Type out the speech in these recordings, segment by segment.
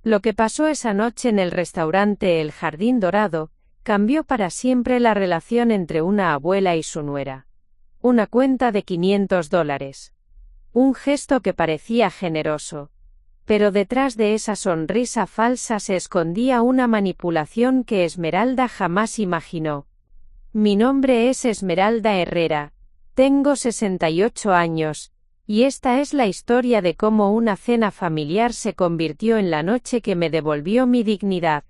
Lo que pasó esa noche en el restaurante El Jardín Dorado, cambió para siempre la relación entre una abuela y su nuera. Una cuenta de $500. Un gesto que parecía generoso. Pero detrás de esa sonrisa falsa se escondía una manipulación que Esmeralda jamás imaginó. Mi nombre es Esmeralda Herrera, tengo 68 años, y esta es la historia de cómo una cena familiar se convirtió en la noche que me devolvió mi dignidad.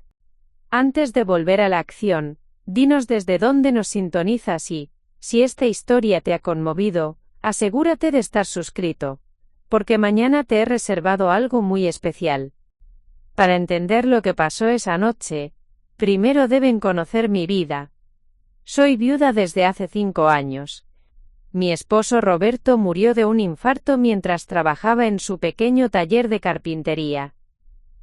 Antes de volver a la acción, dinos desde dónde nos sintonizas y, si esta historia te ha conmovido, asegúrate de estar suscrito, porque mañana te he reservado algo muy especial. Para entender lo que pasó esa noche, primero deben conocer mi vida. Soy viuda desde hace 5 años. Mi esposo Roberto murió de un infarto mientras trabajaba en su pequeño taller de carpintería.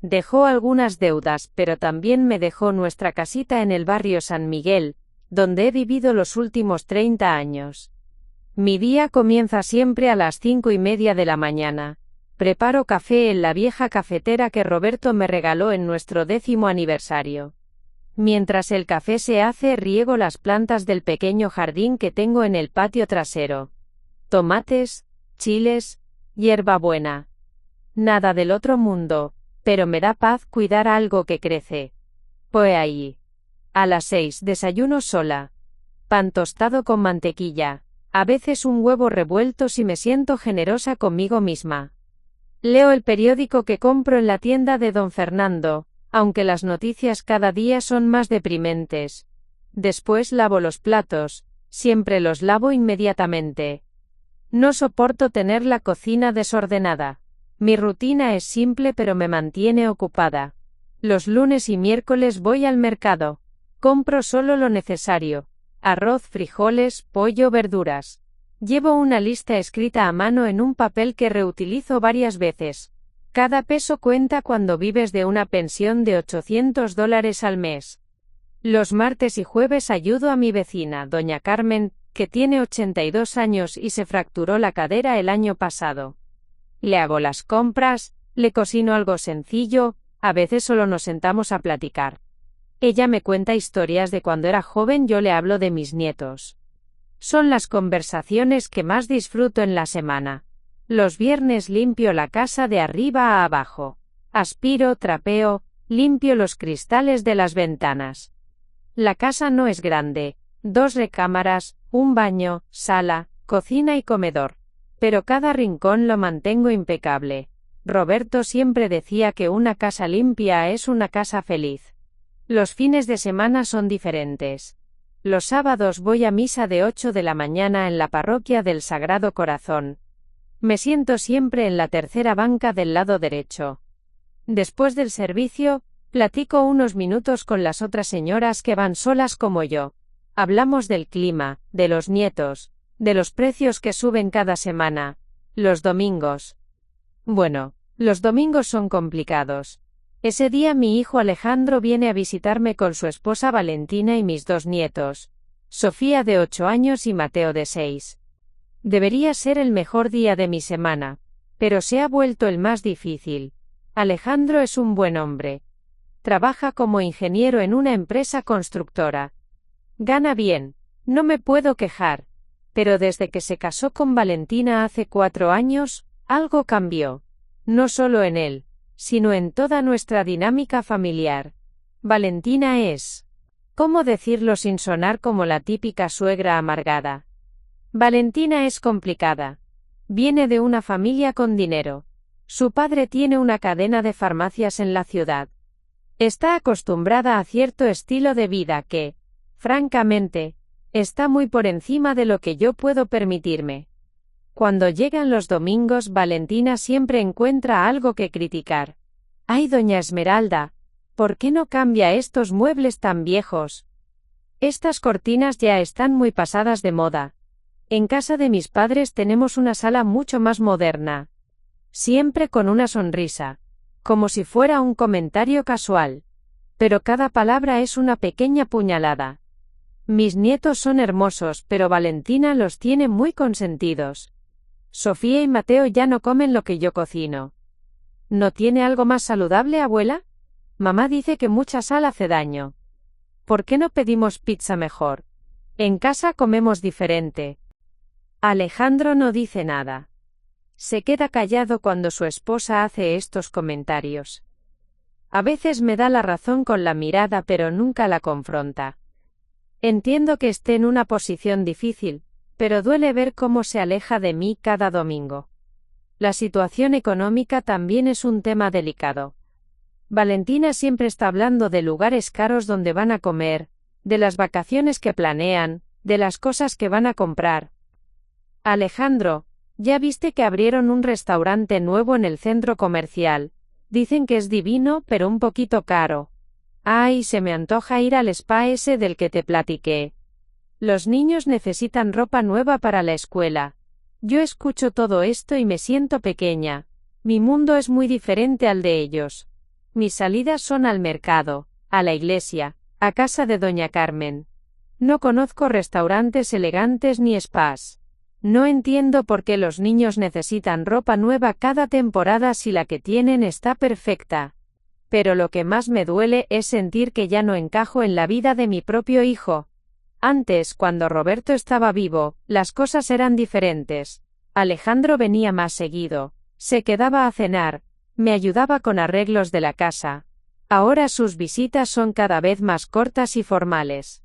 Dejó algunas deudas, pero también me dejó nuestra casita en el barrio San Miguel, donde he vivido los últimos 30 años. Mi día comienza siempre a las 5:30 de la mañana. Preparo café en la vieja cafetera que Roberto me regaló en nuestro 10º aniversario. Mientras el café se hace, riego las plantas del pequeño jardín que tengo en el patio trasero. Tomates, chiles, hierbabuena. Nada del otro mundo, pero me da paz cuidar algo que crece. Pues ahí. A las 6 desayuno sola. Pan tostado con mantequilla. A veces un huevo revuelto si me siento generosa conmigo misma. Leo el periódico que compro en la tienda de Don Fernando, aunque las noticias cada día son más deprimentes. Después lavo los platos, siempre los lavo inmediatamente. No soporto tener la cocina desordenada. Mi rutina es simple pero me mantiene ocupada. Los lunes y miércoles voy al mercado. Compro solo lo necesario. Arroz, frijoles, pollo, verduras. Llevo una lista escrita a mano en un papel que reutilizo varias veces. Cada peso cuenta cuando vives de una pensión de $800 al mes. Los martes y jueves ayudo a mi vecina, doña Carmen, que tiene 82 años y se fracturó la cadera el año pasado. Le hago las compras, le cocino algo sencillo, a veces solo nos sentamos a platicar. Ella me cuenta historias de cuando era joven, yo le hablo de mis nietos. Son las conversaciones que más disfruto en la semana. Los viernes limpio la casa de arriba a abajo. Aspiro, trapeo, limpio los cristales de las ventanas. La casa no es grande, 2 recámaras, un baño, sala, cocina y comedor. Pero cada rincón lo mantengo impecable. Roberto siempre decía que una casa limpia es una casa feliz. Los fines de semana son diferentes. Los sábados voy a misa de 8 de la mañana en la parroquia del Sagrado Corazón. Me siento siempre en la tercera banca del lado derecho. Después del servicio, platico unos minutos con las otras señoras que van solas como yo. Hablamos del clima, de los nietos, de los precios que suben cada semana. Los domingos. Bueno, los domingos son complicados. Ese día mi hijo Alejandro viene a visitarme con su esposa Valentina y mis 2 nietos, Sofía de 8 años y Mateo de 6. Debería ser el mejor día de mi semana, pero se ha vuelto el más difícil. Alejandro es un buen hombre. Trabaja como ingeniero en una empresa constructora. Gana bien, no me puedo quejar, pero desde que se casó con Valentina hace 4 años, algo cambió. No solo en él, sino en toda nuestra dinámica familiar. Valentina es, ¿cómo decirlo sin sonar como la típica suegra amargada? Valentina es complicada. Viene de una familia con dinero. Su padre tiene una cadena de farmacias en la ciudad. Está acostumbrada a cierto estilo de vida que, francamente, está muy por encima de lo que yo puedo permitirme. Cuando llegan los domingos, Valentina siempre encuentra algo que criticar. ¡Ay, doña Esmeralda! ¿Por qué no cambia estos muebles tan viejos? Estas cortinas ya están muy pasadas de moda. En casa de mis padres tenemos una sala mucho más moderna. Siempre con una sonrisa. Como si fuera un comentario casual. Pero cada palabra es una pequeña puñalada. Mis nietos son hermosos, pero Valentina los tiene muy consentidos. Sofía y Mateo ya no comen lo que yo cocino. ¿No tiene algo más saludable, abuela? Mamá dice que mucha sal hace daño. ¿Por qué no pedimos pizza mejor? En casa comemos diferente. Alejandro no dice nada. Se queda callado cuando su esposa hace estos comentarios. A veces me da la razón con la mirada, pero nunca la confronta. Entiendo que esté en una posición difícil, pero duele ver cómo se aleja de mí cada domingo. La situación económica también es un tema delicado. Valentina siempre está hablando de lugares caros donde van a comer, de las vacaciones que planean, de las cosas que van a comprar. Alejandro, ya viste que abrieron un restaurante nuevo en el centro comercial. Dicen que es divino, pero un poquito caro. Ay, se me antoja ir al spa ese del que te platiqué. Los niños necesitan ropa nueva para la escuela. Yo escucho todo esto y me siento pequeña. Mi mundo es muy diferente al de ellos. Mis salidas son al mercado, a la iglesia, a casa de doña Carmen. No conozco restaurantes elegantes ni spas. No entiendo por qué los niños necesitan ropa nueva cada temporada si la que tienen está perfecta. Pero lo que más me duele es sentir que ya no encajo en la vida de mi propio hijo. Antes, cuando Roberto estaba vivo, las cosas eran diferentes. Alejandro venía más seguido, se quedaba a cenar, me ayudaba con arreglos de la casa. Ahora sus visitas son cada vez más cortas y formales.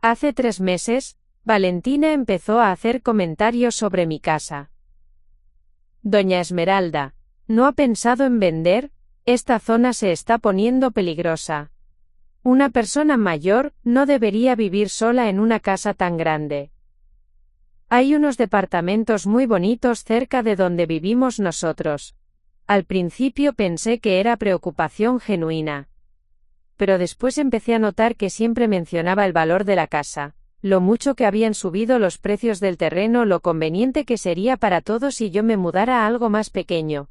Hace 3 meses, Valentina empezó a hacer comentarios sobre mi casa. Doña Esmeralda, ¿no ha pensado en vender? Esta zona se está poniendo peligrosa. Una persona mayor no debería vivir sola en una casa tan grande. Hay unos departamentos muy bonitos cerca de donde vivimos nosotros. Al principio pensé que era preocupación genuina. Pero después empecé a notar que siempre mencionaba el valor de la casa, lo mucho que habían subido los precios del terreno, lo conveniente que sería para todos si yo me mudara a algo más pequeño.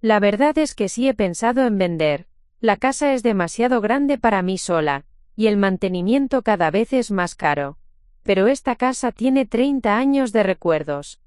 La verdad es que sí he pensado en vender. La casa es demasiado grande para mí sola, y el mantenimiento cada vez es más caro. Pero esta casa tiene 30 años de recuerdos.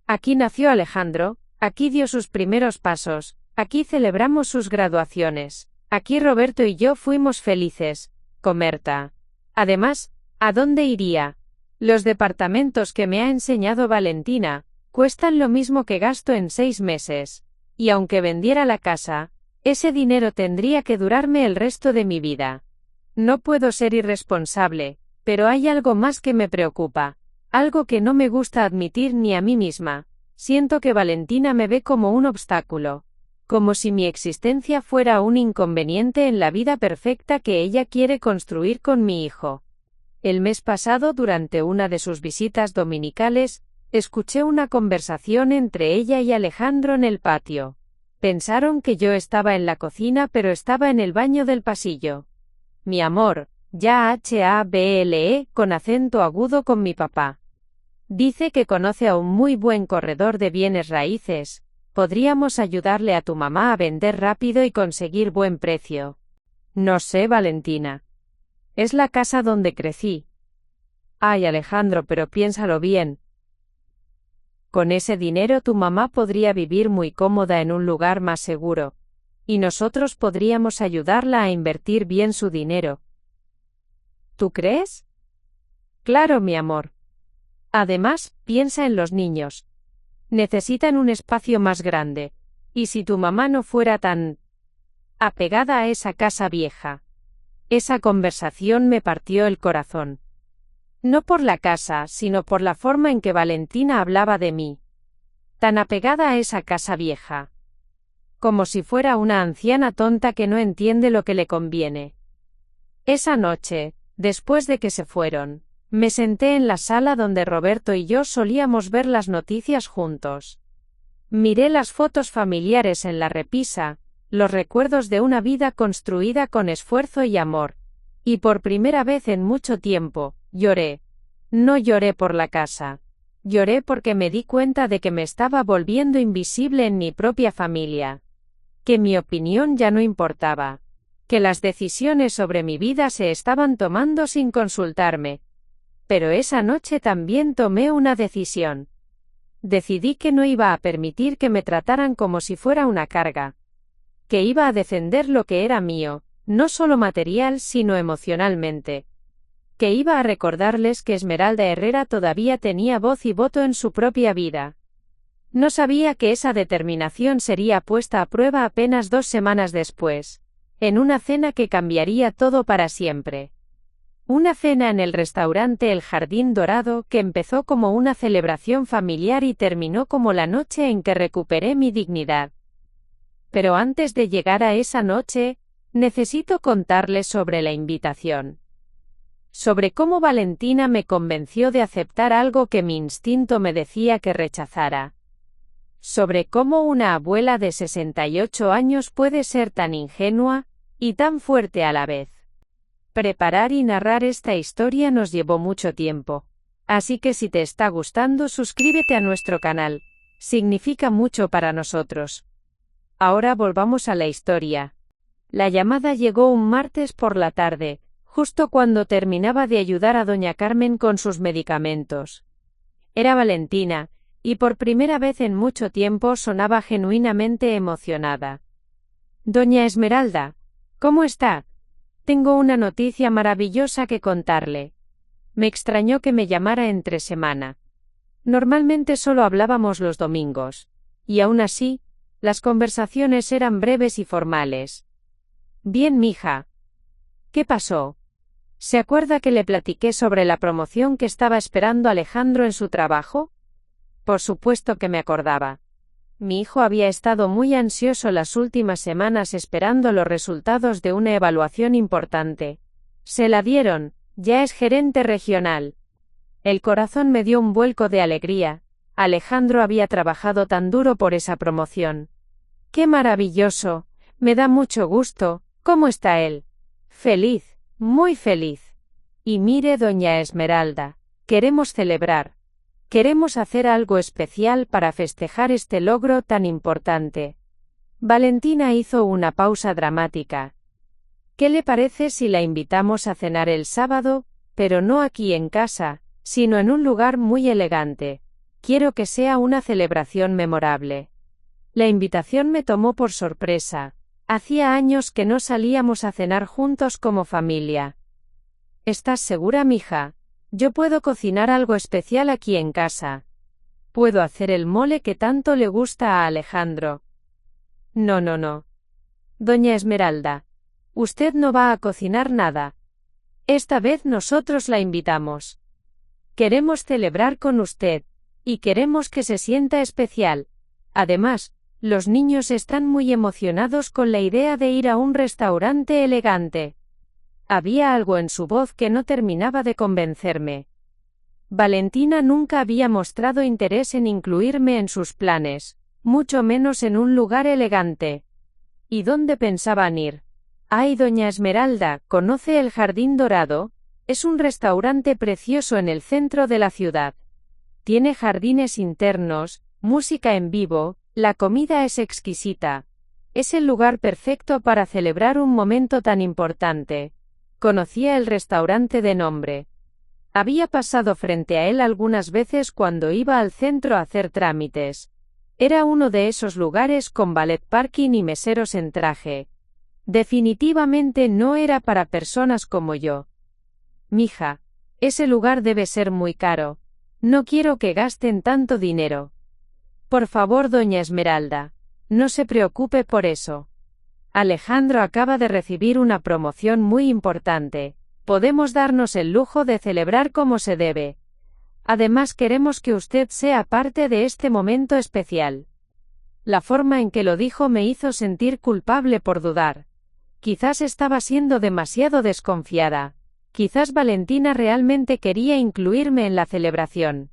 Aquí nació Alejandro, aquí dio sus primeros pasos, aquí celebramos sus graduaciones, aquí Roberto y yo fuimos felices, Comerta. Además, ¿a dónde iría? Los departamentos que me ha enseñado Valentina, cuestan lo mismo que gasto en 6 meses. Y aunque vendiera la casa, ese dinero tendría que durarme el resto de mi vida. No puedo ser irresponsable, pero hay algo más que me preocupa, algo que no me gusta admitir ni a mí misma. Siento que Valentina me ve como un obstáculo, como si mi existencia fuera un inconveniente en la vida perfecta que ella quiere construir con mi hijo. El mes pasado, durante una de sus visitas dominicales, escuché una conversación entre ella y Alejandro en el patio. Pensaron que yo estaba en la cocina, pero estaba en el baño del pasillo. Mi amor, ya hable con acento agudo con mi papá. Dice que conoce a un muy buen corredor de bienes raíces. Podríamos ayudarle a tu mamá a vender rápido y conseguir buen precio. No sé, Valentina. Es la casa donde crecí. Ay, Alejandro, pero piénsalo bien. Con ese dinero tu mamá podría vivir muy cómoda en un lugar más seguro. Y nosotros podríamos ayudarla a invertir bien su dinero. ¿Tú crees? Claro, mi amor. Además, piensa en los niños. Necesitan un espacio más grande. Y si tu mamá no fuera tan apegada a esa casa vieja. Esa conversación me partió el corazón. No por la casa, sino por la forma en que Valentina hablaba de mí. Tan apegada a esa casa vieja. Como si fuera una anciana tonta que no entiende lo que le conviene. Esa noche, después de que se fueron, me senté en la sala donde Roberto y yo solíamos ver las noticias juntos. Miré las fotos familiares en la repisa, los recuerdos de una vida construida con esfuerzo y amor. Y por primera vez en mucho tiempo, lloré. No lloré por la casa. Lloré porque me di cuenta de que me estaba volviendo invisible en mi propia familia. Que mi opinión ya no importaba. Que las decisiones sobre mi vida se estaban tomando sin consultarme. Pero esa noche también tomé una decisión. Decidí que no iba a permitir que me trataran como si fuera una carga. Que iba a defender lo que era mío, no solo material sino emocionalmente. Que iba a recordarles que Esmeralda Herrera todavía tenía voz y voto en su propia vida. No sabía que esa determinación sería puesta a prueba apenas 2 semanas después, en una cena que cambiaría todo para siempre. Una cena en el restaurante El Jardín Dorado que empezó como una celebración familiar y terminó como la noche en que recuperé mi dignidad. Pero antes de llegar a esa noche, necesito contarles sobre la invitación. Sobre cómo Valentina me convenció de aceptar algo que mi instinto me decía que rechazara. Sobre cómo una abuela de 68 años puede ser tan ingenua y tan fuerte a la vez. Preparar y narrar esta historia nos llevó mucho tiempo. Así que si te está gustando, suscríbete a nuestro canal. Significa mucho para nosotros. Ahora volvamos a la historia. La llamada llegó un martes por la tarde, justo cuando terminaba de ayudar a doña Carmen con sus medicamentos. Era Valentina, y por primera vez en mucho tiempo sonaba genuinamente emocionada. Doña Esmeralda, ¿cómo está? Tengo una noticia maravillosa que contarle. Me extrañó que me llamara entre semana. Normalmente solo hablábamos los domingos. Y aún así, las conversaciones eran breves y formales. Bien, mija. ¿Qué pasó? ¿Se acuerda que le platiqué sobre la promoción que estaba esperando Alejandro en su trabajo? Por supuesto que me acordaba. Mi hijo había estado muy ansioso las últimas semanas esperando los resultados de una evaluación importante. Se la dieron, ya es gerente regional. El corazón me dio un vuelco de alegría. Alejandro había trabajado tan duro por esa promoción. ¡Qué maravilloso! Me da mucho gusto. ¿Cómo está él? Feliz, muy feliz. Y mire, doña Esmeralda, queremos celebrar. Queremos hacer algo especial para festejar este logro tan importante. Valentina hizo una pausa dramática. ¿Qué le parece si la invitamos a cenar el sábado, pero no aquí en casa, sino en un lugar muy elegante? Quiero que sea una celebración memorable. La invitación me tomó por sorpresa. Hacía años que no salíamos a cenar juntos como familia. ¿Estás segura, mija? Yo puedo cocinar algo especial aquí en casa. Puedo hacer el mole que tanto le gusta a Alejandro. No. Doña Esmeralda, usted no va a cocinar nada. Esta vez nosotros la invitamos. Queremos celebrar con usted, y queremos que se sienta especial. Además, los niños están muy emocionados con la idea de ir a un restaurante elegante. Había algo en su voz que no terminaba de convencerme. Valentina nunca había mostrado interés en incluirme en sus planes, mucho menos en un lugar elegante. ¿Y dónde pensaban ir? Ay, doña Esmeralda, ¿conoce el Jardín Dorado? Es un restaurante precioso en el centro de la ciudad. Tiene jardines internos, música en vivo, la comida es exquisita. Es el lugar perfecto para celebrar un momento tan importante. Conocía el restaurante de nombre. Había pasado frente a él algunas veces cuando iba al centro a hacer trámites. Era uno de esos lugares con ballet parking y meseros en traje. Definitivamente no era para personas como yo. Mija, ese lugar debe ser muy caro. No quiero que gasten tanto dinero. Por favor, doña Esmeralda, no se preocupe por eso. Alejandro acaba de recibir una promoción muy importante. Podemos darnos el lujo de celebrar como se debe. Además, queremos que usted sea parte de este momento especial. La forma en que lo dijo me hizo sentir culpable por dudar. Quizás estaba siendo demasiado desconfiada. Quizás Valentina realmente quería incluirme en la celebración.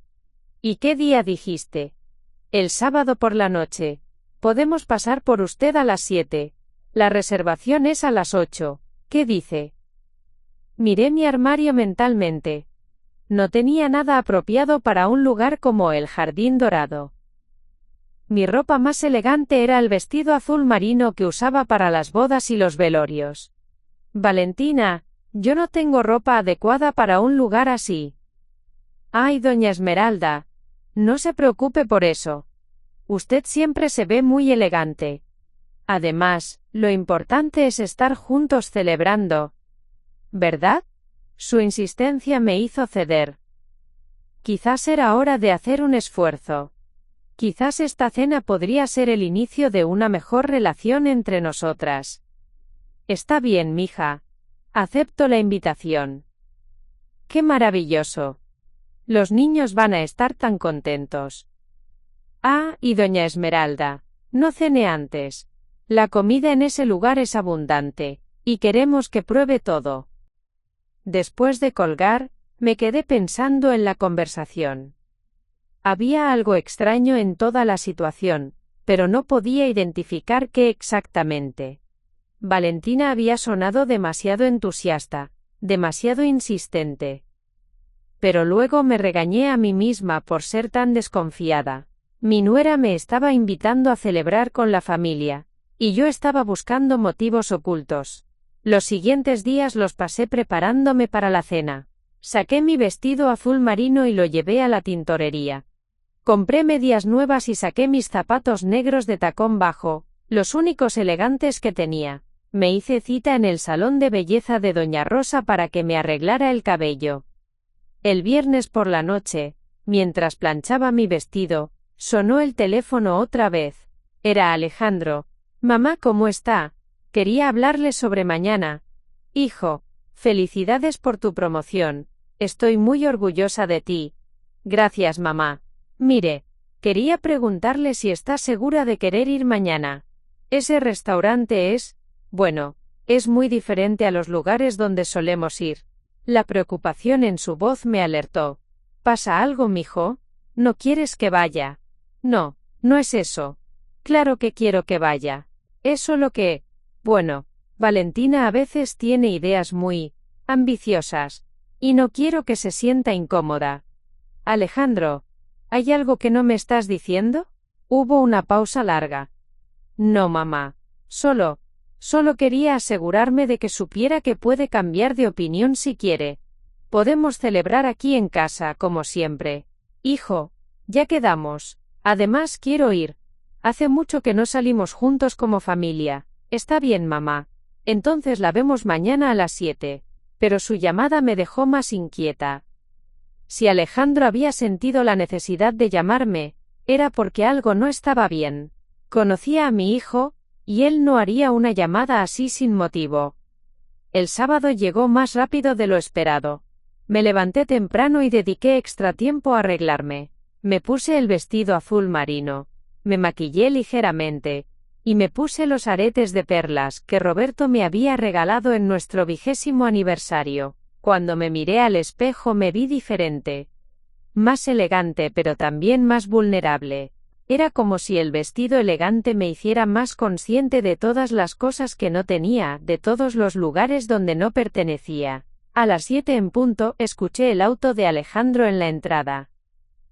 ¿Y qué día dijiste? El sábado por la noche. Podemos pasar por usted a las 7. La reservación es a las 8. ¿Qué dice? Miré mi armario mentalmente. No tenía nada apropiado para un lugar como el Jardín Dorado. Mi ropa más elegante era el vestido azul marino que usaba para las bodas y los velorios. Valentina, yo no tengo ropa adecuada para un lugar así. Ay, doña Esmeralda, No se preocupe por eso. Usted siempre se ve muy elegante. Además, lo importante es estar juntos celebrando. ¿Verdad? Su insistencia me hizo ceder. Quizás era hora de hacer un esfuerzo. Quizás esta cena podría ser el inicio de una mejor relación entre nosotras. Está bien, mija. Acepto la invitación. ¡Qué maravilloso! Los niños van a estar tan contentos. Ah, y doña Esmeralda, no cene antes. La comida en ese lugar es abundante, y queremos que pruebe todo. Después de colgar, me quedé pensando en la conversación. Había algo extraño en toda la situación, pero no podía identificar qué exactamente. Valentina había sonado demasiado entusiasta, demasiado insistente. Pero luego me regañé a mí misma por ser tan desconfiada. Mi nuera me estaba invitando a celebrar con la familia, y yo estaba buscando motivos ocultos. Los siguientes días los pasé preparándome para la cena. Saqué mi vestido azul marino y lo llevé a la tintorería. Compré medias nuevas y saqué mis zapatos negros de tacón bajo, los únicos elegantes que tenía. Me hice cita en el salón de belleza de Doña Rosa para que me arreglara el cabello. El viernes por la noche, mientras planchaba mi vestido, sonó el teléfono otra vez. Era Alejandro. Mamá, ¿cómo está? Quería hablarle sobre mañana. Hijo, felicidades por tu promoción. Estoy muy orgullosa de ti. Gracias, mamá. Mire, quería preguntarle si está segura de querer ir mañana. Ese restaurante bueno, es muy diferente a los lugares donde solemos ir. La preocupación en su voz me alertó. ¿Pasa algo, mijo? ¿No quieres que vaya? No, no es eso. Claro que quiero que vaya. Es solo que, bueno, Valentina a veces tiene ideas muy ambiciosas, y no quiero que se sienta incómoda. Alejandro, ¿hay algo que no me estás diciendo? Hubo una pausa larga. No, mamá. Solo quería asegurarme de que supiera que puede cambiar de opinión si quiere. Podemos celebrar aquí en casa, como siempre. Hijo, ya quedamos. Además quiero ir. Hace mucho que no salimos juntos como familia. Está bien, mamá. Entonces la vemos mañana a las 7. Pero su llamada me dejó más inquieta. Si Alejandro había sentido la necesidad de llamarme, era porque algo no estaba bien. Conocía a mi hijo, y él no haría una llamada así sin motivo. El sábado llegó más rápido de lo esperado. Me levanté temprano y dediqué extra tiempo a arreglarme. Me puse el vestido azul marino. Me maquillé ligeramente, y me puse los aretes de perlas que Roberto me había regalado en nuestro 20º aniversario. Cuando me miré al espejo me vi diferente. Más elegante pero también más vulnerable. Era como si el vestido elegante me hiciera más consciente de todas las cosas que no tenía, de todos los lugares donde no pertenecía. A las 7 en punto, escuché el auto de Alejandro en la entrada.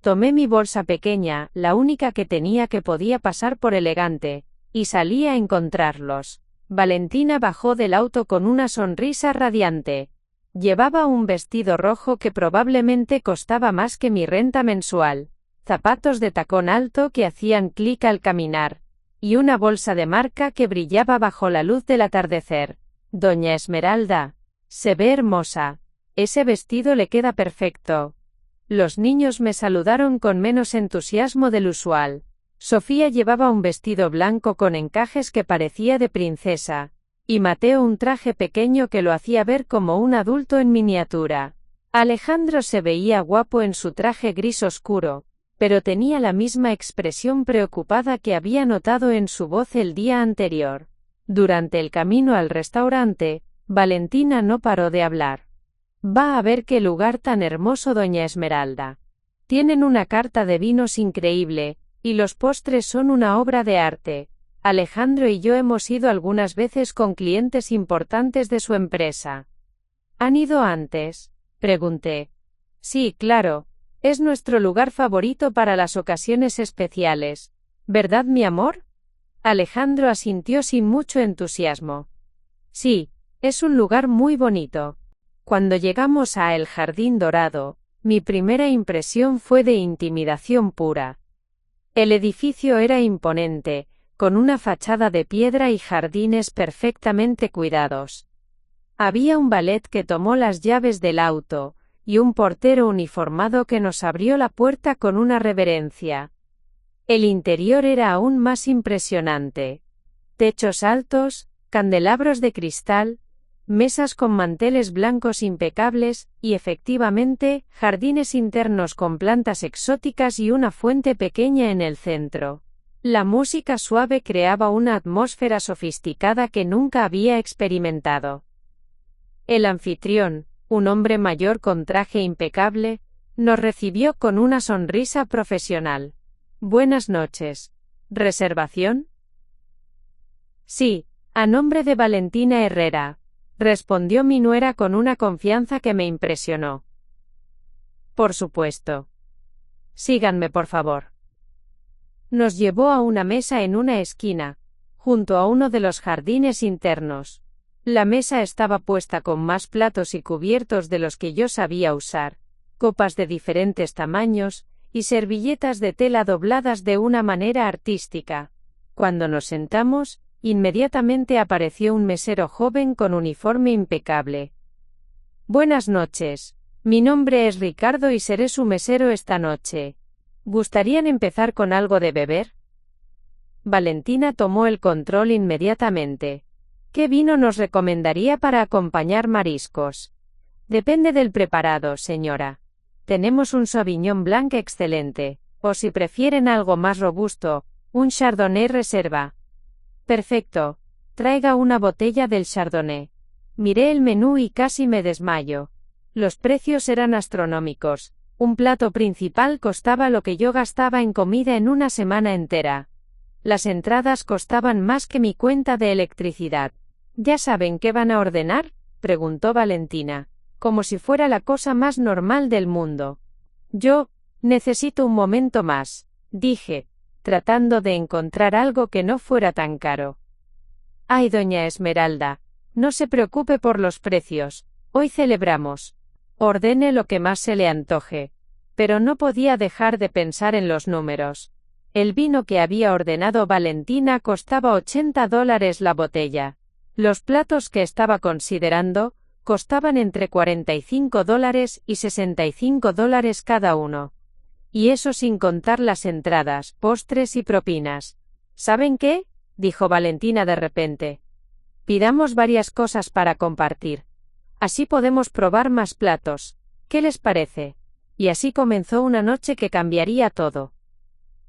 Tomé mi bolsa pequeña, la única que tenía que podía pasar por elegante, y salí a encontrarlos. Valentina bajó del auto con una sonrisa radiante. Llevaba un vestido rojo que probablemente costaba más que mi renta mensual, zapatos de tacón alto que hacían clic al caminar, y una bolsa de marca que brillaba bajo la luz del atardecer. Doña Esmeralda, se ve hermosa. Ese vestido le queda perfecto. Los niños me saludaron con menos entusiasmo del usual. Sofía llevaba un vestido blanco con encajes que parecía de princesa, y Mateo un traje pequeño que lo hacía ver como un adulto en miniatura. Alejandro se veía guapo en su traje gris oscuro, pero tenía la misma expresión preocupada que había notado en su voz el día anterior. Durante el camino al restaurante, Valentina no paró de hablar. Va a ver qué lugar tan hermoso, doña Esmeralda. Tienen una carta de vinos increíble, y los postres son una obra de arte. Alejandro y yo hemos ido algunas veces con clientes importantes de su empresa. ¿Han ido antes? Pregunté. Sí, claro. Es nuestro lugar favorito para las ocasiones especiales. ¿Verdad, mi amor? Alejandro asintió sin mucho entusiasmo. Sí, es un lugar muy bonito. Cuando llegamos a El Jardín Dorado, Mi primera impresión fue de intimidación pura. El edificio era imponente, con una fachada de piedra y jardines perfectamente cuidados. Había un valet que tomó las llaves del auto, y un portero uniformado que nos abrió la puerta con una reverencia. El interior era aún más impresionante. Techos altos, candelabros de cristal, mesas con manteles blancos impecables, y efectivamente, jardines internos con plantas exóticas y una fuente pequeña en el centro. La música suave creaba una atmósfera sofisticada que nunca había experimentado. El anfitrión, un hombre mayor con traje impecable, nos recibió con una sonrisa profesional. Buenas noches. ¿Reservación? Sí, a nombre de Valentina Herrera, respondió mi nuera con una confianza que me impresionó. Por supuesto. Síganme, por favor. Nos llevó a una mesa en una esquina, junto a uno de los jardines internos. La mesa estaba puesta con más platos y cubiertos de los que yo sabía usar, copas de diferentes tamaños, y servilletas de tela dobladas de una manera artística. Cuando nos sentamos, inmediatamente apareció un mesero joven con uniforme impecable. Buenas noches. Mi nombre es Ricardo y seré su mesero esta noche. ¿Gustarían empezar con algo de beber? Valentina tomó el control inmediatamente. ¿Qué vino nos recomendaría para acompañar mariscos? Depende del preparado, señora. Tenemos un Sauvignon Blanc excelente, o si prefieren algo más robusto, un Chardonnay reserva. Perfecto. Traiga una botella del Chardonnay. Miré el menú y casi me desmayo. Los precios eran astronómicos. Un plato principal costaba lo que yo gastaba en comida en una semana entera. Las entradas costaban más que mi cuenta de electricidad. ¿Ya saben qué van a ordenar?, preguntó Valentina, como si fuera la cosa más normal del mundo. Yo, necesito un momento más, dije, tratando de encontrar algo que no fuera tan caro. Ay, doña Esmeralda, no se preocupe por los precios, hoy celebramos. Ordene lo que más se le antoje. Pero no podía dejar de pensar en los números. El vino que había ordenado Valentina costaba $80 la botella. Los platos que estaba considerando costaban entre $45 y $65 cada uno. Y eso sin contar las entradas, postres y propinas. ¿Saben qué?, dijo Valentina de repente. Pidamos varias cosas para compartir. Así podemos probar más platos. ¿Qué les parece? Y así comenzó una noche que cambiaría todo.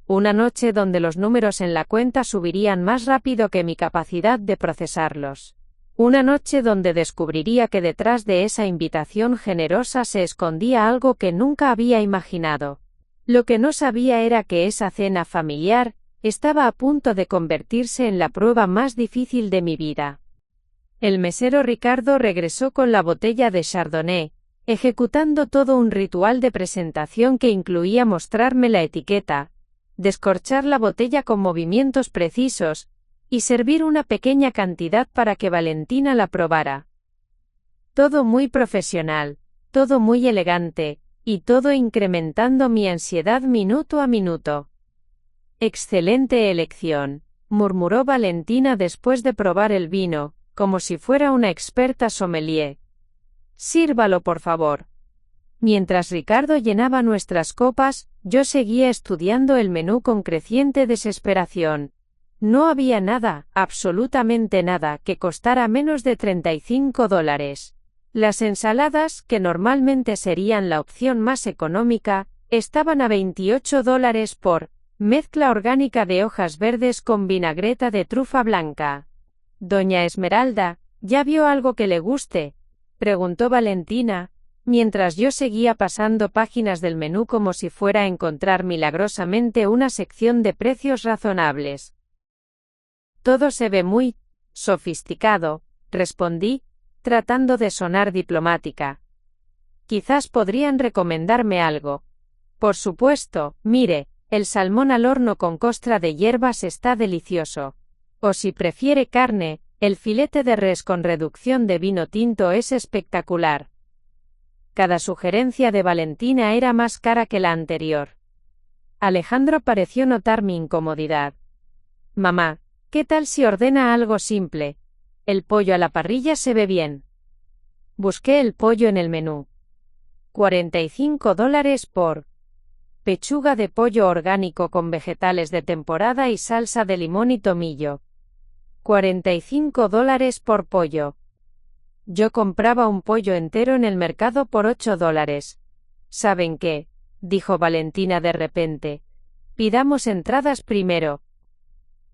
Una noche donde los números en la cuenta subirían más rápido que mi capacidad de procesarlos. Una noche donde descubriría que detrás de esa invitación generosa se escondía algo que nunca había imaginado. Lo que no sabía era que esa cena familiar estaba a punto de convertirse en la prueba más difícil de mi vida. El mesero Ricardo regresó con la botella de Chardonnay, ejecutando todo un ritual de presentación que incluía mostrarme la etiqueta, descorchar la botella con movimientos precisos, y servir una pequeña cantidad para que Valentina la probara. Todo muy profesional, todo muy elegante, y todo incrementando mi ansiedad minuto a minuto. Excelente elección, murmuró Valentina después de probar el vino, como si fuera una experta sommelier. Sírvalo, por favor. Mientras Ricardo llenaba nuestras copas, yo seguía estudiando el menú con creciente desesperación. No había nada, absolutamente nada, que costara menos de $35. Las ensaladas, que normalmente serían la opción más económica, estaban a $28 por mezcla orgánica de hojas verdes con vinagreta de trufa blanca. Doña Esmeralda, ¿ya vio algo que le guste?, preguntó Valentina, mientras yo seguía pasando páginas del menú como si fuera a encontrar milagrosamente una sección de precios razonables. Todo se ve muy sofisticado, respondí, tratando de sonar diplomática. Quizás podrían recomendarme algo. Por supuesto, mire, el salmón al horno con costra de hierbas está delicioso. O si prefiere carne, el filete de res con reducción de vino tinto es espectacular. Cada sugerencia de Valentina era más cara que la anterior. Alejandro pareció notar mi incomodidad. Mamá, ¿qué tal si ordena algo simple? El pollo a la parrilla se ve bien. Busqué el pollo en el menú. $45 por pechuga de pollo orgánico con vegetales de temporada y salsa de limón y tomillo. $45 por pollo. Yo compraba un pollo entero en el mercado por $8. ¿Saben qué?, dijo Valentina de repente. Pidamos entradas primero.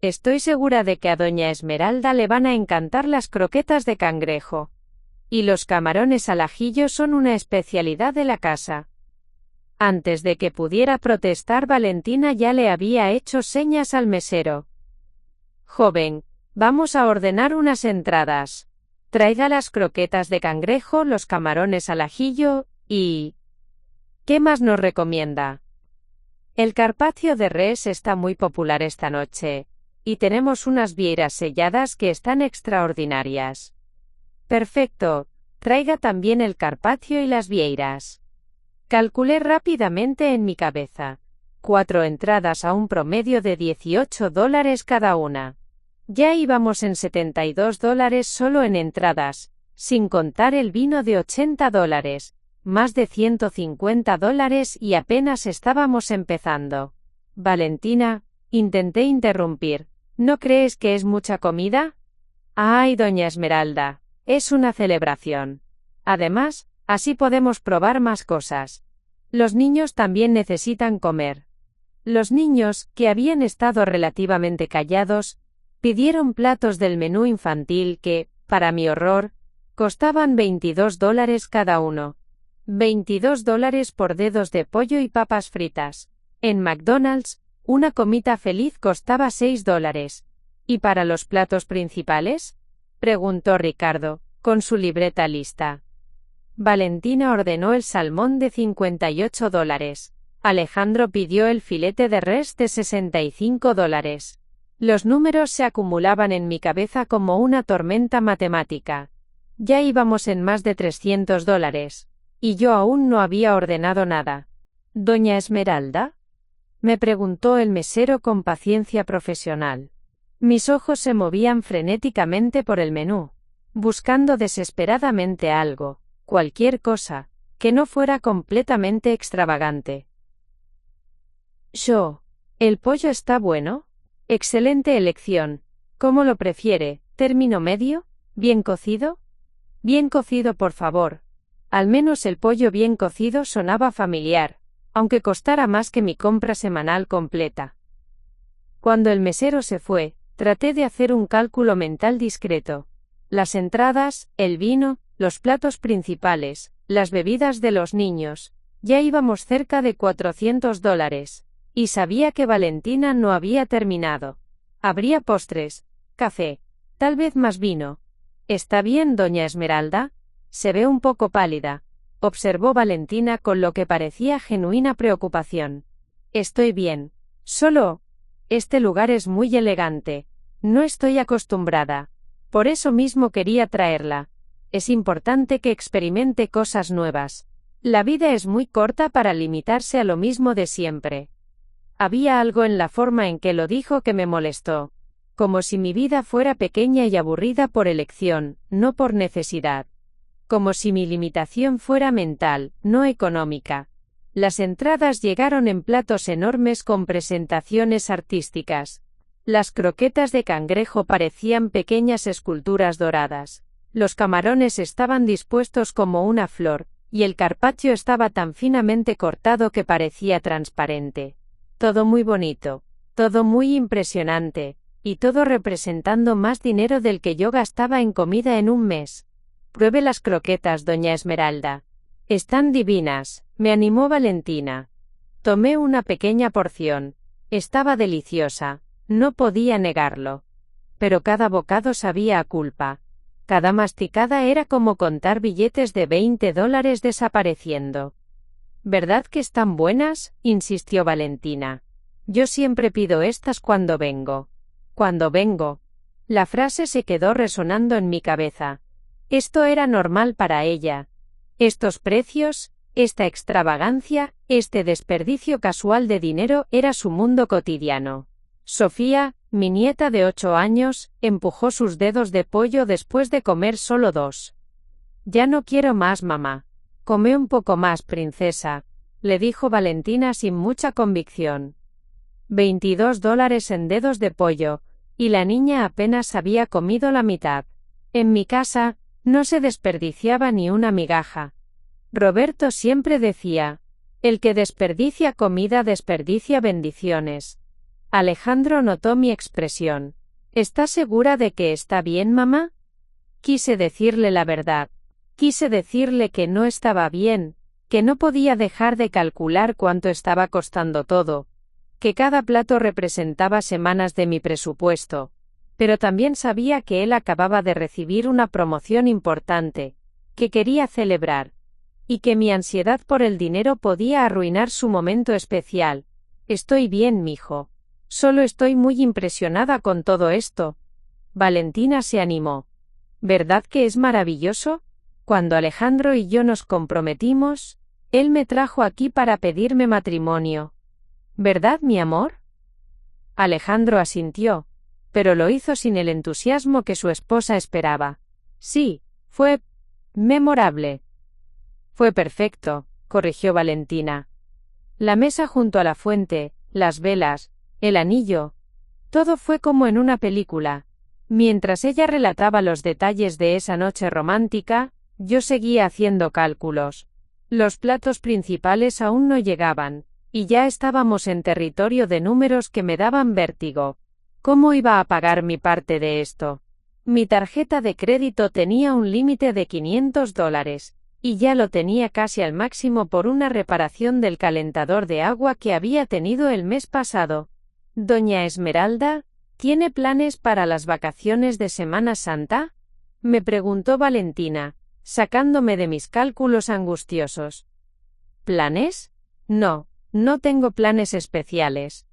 Estoy segura de que a doña Esmeralda le van a encantar las croquetas de cangrejo. Y los camarones al ajillo son una especialidad de la casa. Antes de que pudiera protestar, Valentina ya le había hecho señas al mesero. Joven, vamos a ordenar unas entradas. Traiga las croquetas de cangrejo, los camarones al ajillo, y... ¿qué más nos recomienda? El carpaccio de res está muy popular esta noche, y tenemos unas vieiras selladas que están extraordinarias. Perfecto, traiga también el carpaccio y las vieiras. Calculé rápidamente en mi cabeza. 4 entradas a un promedio de $18 cada una. Ya íbamos en $72 solo en entradas, sin contar el vino de $80, más de $150 y apenas estábamos empezando. Valentina, intenté interrumpir, ¿no crees que es mucha comida? Ay, doña Esmeralda, es una celebración. Además, así podemos probar más cosas. Los niños también necesitan comer. Los niños, que habían estado relativamente callados, pidieron platos del menú infantil que, para mi horror, costaban $22 cada uno. $22 por dedos de pollo y papas fritas. En McDonald's, una comida feliz costaba $6. ¿Y para los platos principales?, preguntó Ricardo, con su libreta lista. Valentina ordenó el salmón de $58. Alejandro pidió el filete de res de $65. Los números se acumulaban en mi cabeza como una tormenta matemática. Ya íbamos en más de $300, y yo aún no había ordenado nada. ¿Doña Esmeralda?, me preguntó el mesero con paciencia profesional. Mis ojos se movían frenéticamente por el menú, buscando desesperadamente algo, cualquier cosa, que no fuera completamente extravagante. ¿El pollo está bueno? Excelente elección. ¿Cómo lo prefiere? ¿Término medio? ¿Bien cocido? Bien cocido, por favor. Al menos el pollo bien cocido sonaba familiar, aunque costara más que mi compra semanal completa. Cuando el mesero se fue, traté de hacer un cálculo mental discreto. Las entradas, el vino, los platos principales, las bebidas de los niños, ya íbamos cerca de $400, y sabía que Valentina no había terminado. Habría postres, café, tal vez más vino. ¿Está bien, doña Esmeralda? Se ve un poco pálida, observó Valentina con lo que parecía genuina preocupación. Estoy bien. Solo... este lugar es muy elegante. No estoy acostumbrada. Por eso mismo quería traerla. Es importante que experimente cosas nuevas. La vida es muy corta para limitarse a lo mismo de siempre. Había algo en la forma en que lo dijo que me molestó. Como si mi vida fuera pequeña y aburrida por elección, no por necesidad. Como si mi limitación fuera mental, no económica. Las entradas llegaron en platos enormes con presentaciones artísticas. Las croquetas de cangrejo parecían pequeñas esculturas doradas. Los camarones estaban dispuestos como una flor, y el carpaccio estaba tan finamente cortado que parecía transparente. Todo muy bonito, todo muy impresionante, y todo representando más dinero del que yo gastaba en comida en un mes. Pruebe las croquetas, doña Esmeralda. Están divinas, me animó Valentina. Tomé una pequeña porción. Estaba deliciosa, no podía negarlo. Pero cada bocado sabía a culpa. Cada masticada era como contar billetes de $20 desapareciendo. ¿Verdad que están buenas?, insistió Valentina. Yo siempre pido estas cuando vengo. Cuando vengo. La frase se quedó resonando en mi cabeza. Esto era normal para ella. Estos precios, esta extravagancia, este desperdicio casual de dinero era su mundo cotidiano. Sofía, mi nieta de 8 años, empujó sus dedos de pollo después de comer solo 2. Ya no quiero más, mamá. Come un poco más, princesa, le dijo Valentina sin mucha convicción. $22 en dedos de pollo, y la niña apenas había comido la mitad. En mi casa, no se desperdiciaba ni una migaja. Roberto siempre decía, el que desperdicia comida desperdicia bendiciones. Alejandro notó mi expresión. ¿Estás segura de que está bien, mamá? Quise decirle la verdad. Quise decirle que no estaba bien, que no podía dejar de calcular cuánto estaba costando todo, que cada plato representaba semanas de mi presupuesto, pero también sabía que él acababa de recibir una promoción importante, que quería celebrar, y que mi ansiedad por el dinero podía arruinar su momento especial. Estoy bien, mijo. Solo estoy muy impresionada con todo esto. Valentina se animó. ¿Verdad que es maravilloso? Cuando Alejandro y yo nos comprometimos, él me trajo aquí para pedirme matrimonio. ¿Verdad, mi amor? Alejandro asintió, pero lo hizo sin el entusiasmo que su esposa esperaba. Sí, fue memorable. Fue perfecto, corrigió Valentina. La mesa junto a la fuente, las velas, el anillo. Todo fue como en una película. Mientras ella relataba los detalles de esa noche romántica, yo seguía haciendo cálculos. Los platos principales aún no llegaban, y ya estábamos en territorio de números que me daban vértigo. ¿Cómo iba a pagar mi parte de esto? Mi tarjeta de crédito tenía un límite de $500, y ya lo tenía casi al máximo por una reparación del calentador de agua que había tenido el mes pasado. Doña Esmeralda, ¿tiene planes para las vacaciones de Semana Santa? Me preguntó Valentina, sacándome de mis cálculos angustiosos. ¿Planes? No, no tengo planes especiales.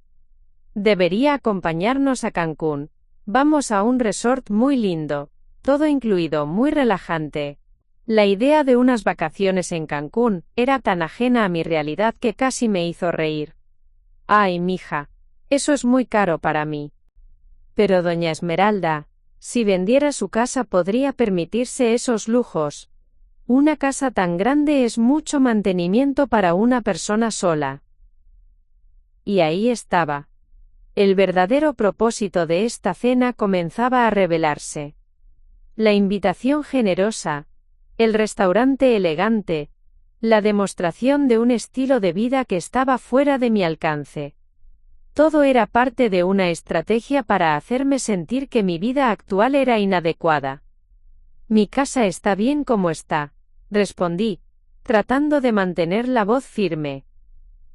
Debería acompañarnos a Cancún. Vamos a un resort muy lindo, todo incluido, muy relajante. La idea de unas vacaciones en Cancún era tan ajena a mi realidad que casi me hizo reír. Ay, mija, eso es muy caro para mí. Pero doña Esmeralda, si vendiera su casa podría permitirse esos lujos. Una casa tan grande es mucho mantenimiento para una persona sola. Y ahí estaba. El verdadero propósito de esta cena comenzaba a revelarse. La invitación generosa, el restaurante elegante, la demostración de un estilo de vida que estaba fuera de mi alcance. Todo era parte de una estrategia para hacerme sentir que mi vida actual era inadecuada. Mi casa está bien como está, respondí, tratando de mantener la voz firme.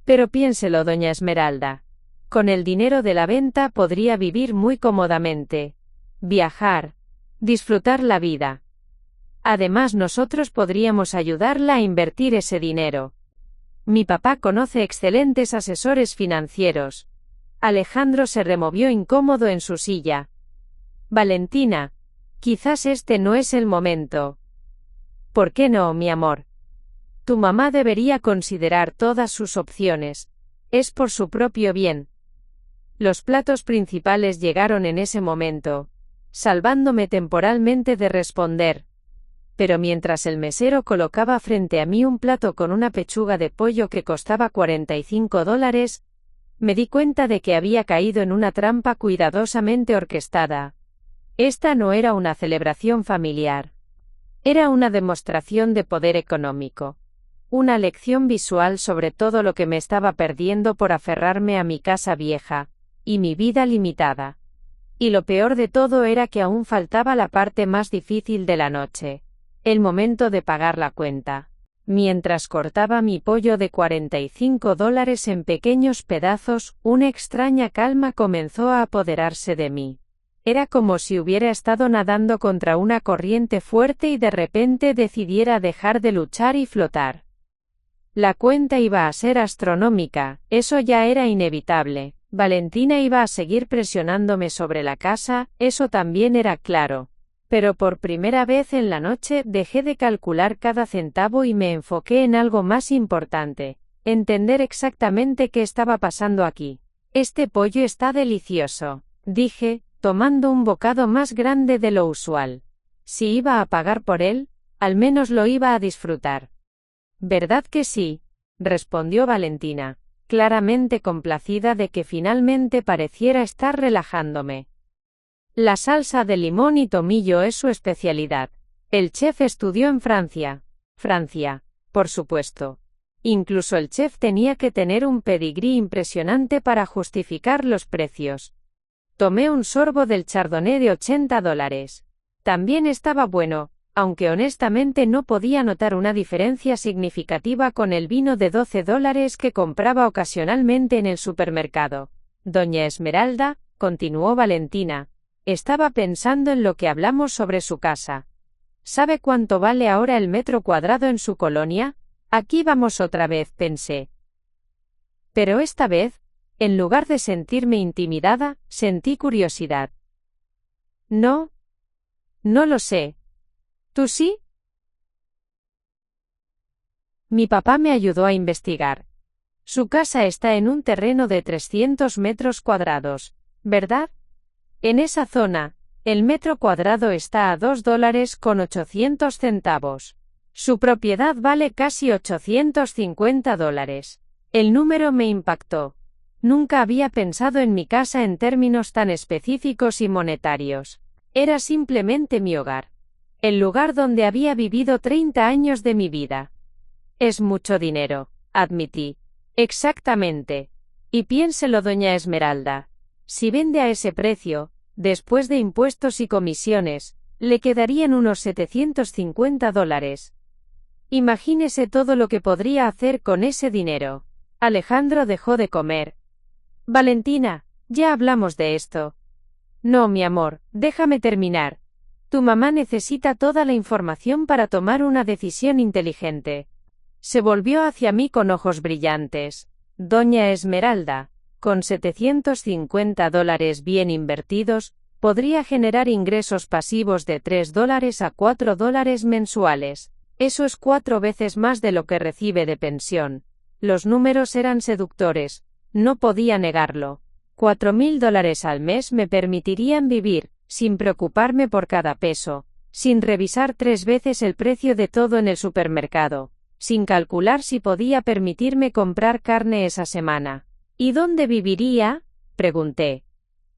Pero piénselo, doña Esmeralda. Con el dinero de la venta podría vivir muy cómodamente, viajar, disfrutar la vida. Además, nosotros podríamos ayudarla a invertir ese dinero. Mi papá conoce excelentes asesores financieros. Alejandro se removió incómodo en su silla. Valentina, quizás este no es el momento. ¿Por qué no, mi amor? Tu mamá debería considerar todas sus opciones. Es por su propio bien. Los platos principales llegaron en ese momento, salvándome temporalmente de responder. Pero mientras el mesero colocaba frente a mí un plato con una pechuga de pollo que costaba $45, me di cuenta de que había caído en una trampa cuidadosamente orquestada. Esta no era una celebración familiar. Era una demostración de poder económico. Una lección visual sobre todo lo que me estaba perdiendo por aferrarme a mi casa vieja, y mi vida limitada. Y lo peor de todo era que aún faltaba la parte más difícil de la noche. El momento de pagar la cuenta. Mientras cortaba mi pollo de $45 en pequeños pedazos, una extraña calma comenzó a apoderarse de mí. Era como si hubiera estado nadando contra una corriente fuerte y de repente decidiera dejar de luchar y flotar. La cuenta iba a ser astronómica, eso ya era inevitable. Valentina iba a seguir presionándome sobre la casa, eso también era claro. Pero por primera vez en la noche dejé de calcular cada centavo y me enfoqué en algo más importante, entender exactamente qué estaba pasando aquí. Este pollo está delicioso, dije, tomando un bocado más grande de lo usual. Si iba a pagar por él, al menos lo iba a disfrutar. ¿Verdad que sí?, respondió Valentina, claramente complacida de que finalmente pareciera estar relajándome. La salsa de limón y tomillo es su especialidad. El chef estudió en Francia. Francia, por supuesto. Incluso el chef tenía que tener un pedigrí impresionante para justificar los precios. Tomé un sorbo del chardonnay de $80. También estaba bueno, aunque honestamente no podía notar una diferencia significativa con el vino de $12 que compraba ocasionalmente en el supermercado. Doña Esmeralda, continuó Valentina, estaba pensando en lo que hablamos sobre su casa. ¿Sabe cuánto vale ahora el metro cuadrado en su colonia? Aquí vamos otra vez, pensé. Pero esta vez, en lugar de sentirme intimidada, sentí curiosidad. No lo sé. ¿Tú sí? Mi papá me ayudó a investigar. Su casa está en un terreno de 300 metros cuadrados, ¿verdad? En esa zona, el metro cuadrado está a $2.800. Su propiedad vale casi $850. El número me impactó. Nunca había pensado en mi casa en términos tan específicos y monetarios. Era simplemente mi hogar. El lugar donde había vivido 30 años de mi vida. Es mucho dinero, admití. Exactamente. Y piénselo, doña Esmeralda. Si vende a ese precio, después de impuestos y comisiones, le quedarían unos $750. Imagínese todo lo que podría hacer con ese dinero. Alejandro dejó de comer. Valentina, ya hablamos de esto. No, mi amor, déjame terminar. Tu mamá necesita toda la información para tomar una decisión inteligente. Se volvió hacia mí con ojos brillantes. Doña Esmeralda, con $750 bien invertidos, podría generar ingresos pasivos de $3 a $4 mensuales. Eso es 4 veces más de lo que recibe de pensión. Los números eran seductores, no podía negarlo. $4.000 al mes me permitirían vivir, sin preocuparme por cada peso, sin revisar 3 veces el precio de todo en el supermercado, sin calcular si podía permitirme comprar carne esa semana. ¿Y dónde viviría?, pregunté.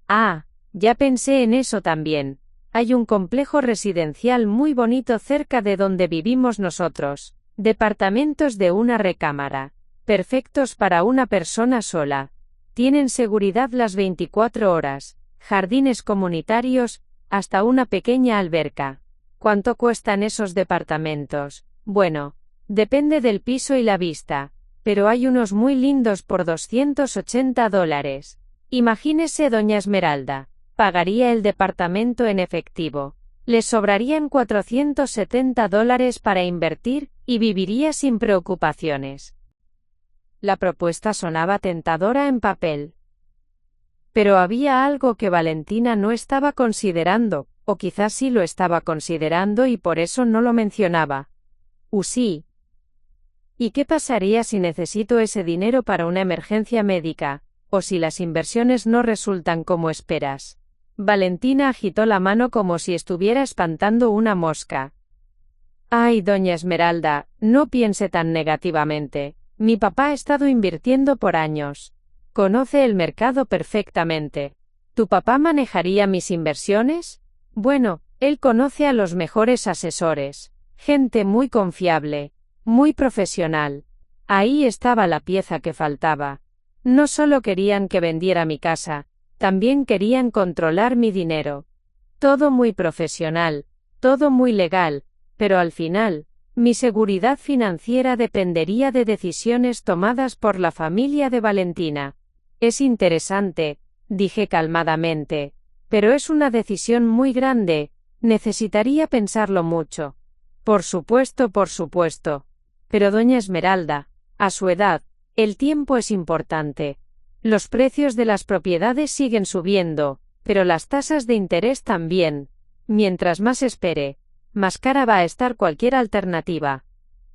Ah, ya pensé en eso también. Hay un complejo residencial muy bonito cerca de donde vivimos nosotros. Departamentos de una recámara. Perfectos para una persona sola. Tienen seguridad las 24 horas. Jardines comunitarios, hasta una pequeña alberca. ¿Cuánto cuestan esos departamentos? Bueno, depende del piso y la vista, pero hay unos muy lindos por $280. Imagínese, doña Esmeralda, pagaría el departamento en efectivo. Le sobrarían $470 para invertir, y viviría sin preocupaciones. La propuesta sonaba tentadora en papel. Pero había algo que Valentina no estaba considerando, o quizás sí lo estaba considerando y por eso no lo mencionaba. Sí. ¿Y qué pasaría si necesito ese dinero para una emergencia médica, o si las inversiones no resultan como esperas? Valentina agitó la mano como si estuviera espantando una mosca. Ay, doña Esmeralda, no piense tan negativamente. Mi papá ha estado invirtiendo por años. Conoce el mercado perfectamente. ¿Tu papá manejaría mis inversiones? Bueno, él conoce a los mejores asesores. Gente muy confiable, muy profesional. Ahí estaba la pieza que faltaba. No solo querían que vendiera mi casa, también querían controlar mi dinero. Todo muy profesional, todo muy legal, pero al final, mi seguridad financiera dependería de decisiones tomadas por la familia de Valentina. Es interesante, dije calmadamente, pero es una decisión muy grande, necesitaría pensarlo mucho. Por supuesto, pero doña Esmeralda, a su edad, el tiempo es importante. Los precios de las propiedades siguen subiendo, pero las tasas de interés también. Mientras más espere, más cara va a estar cualquier alternativa.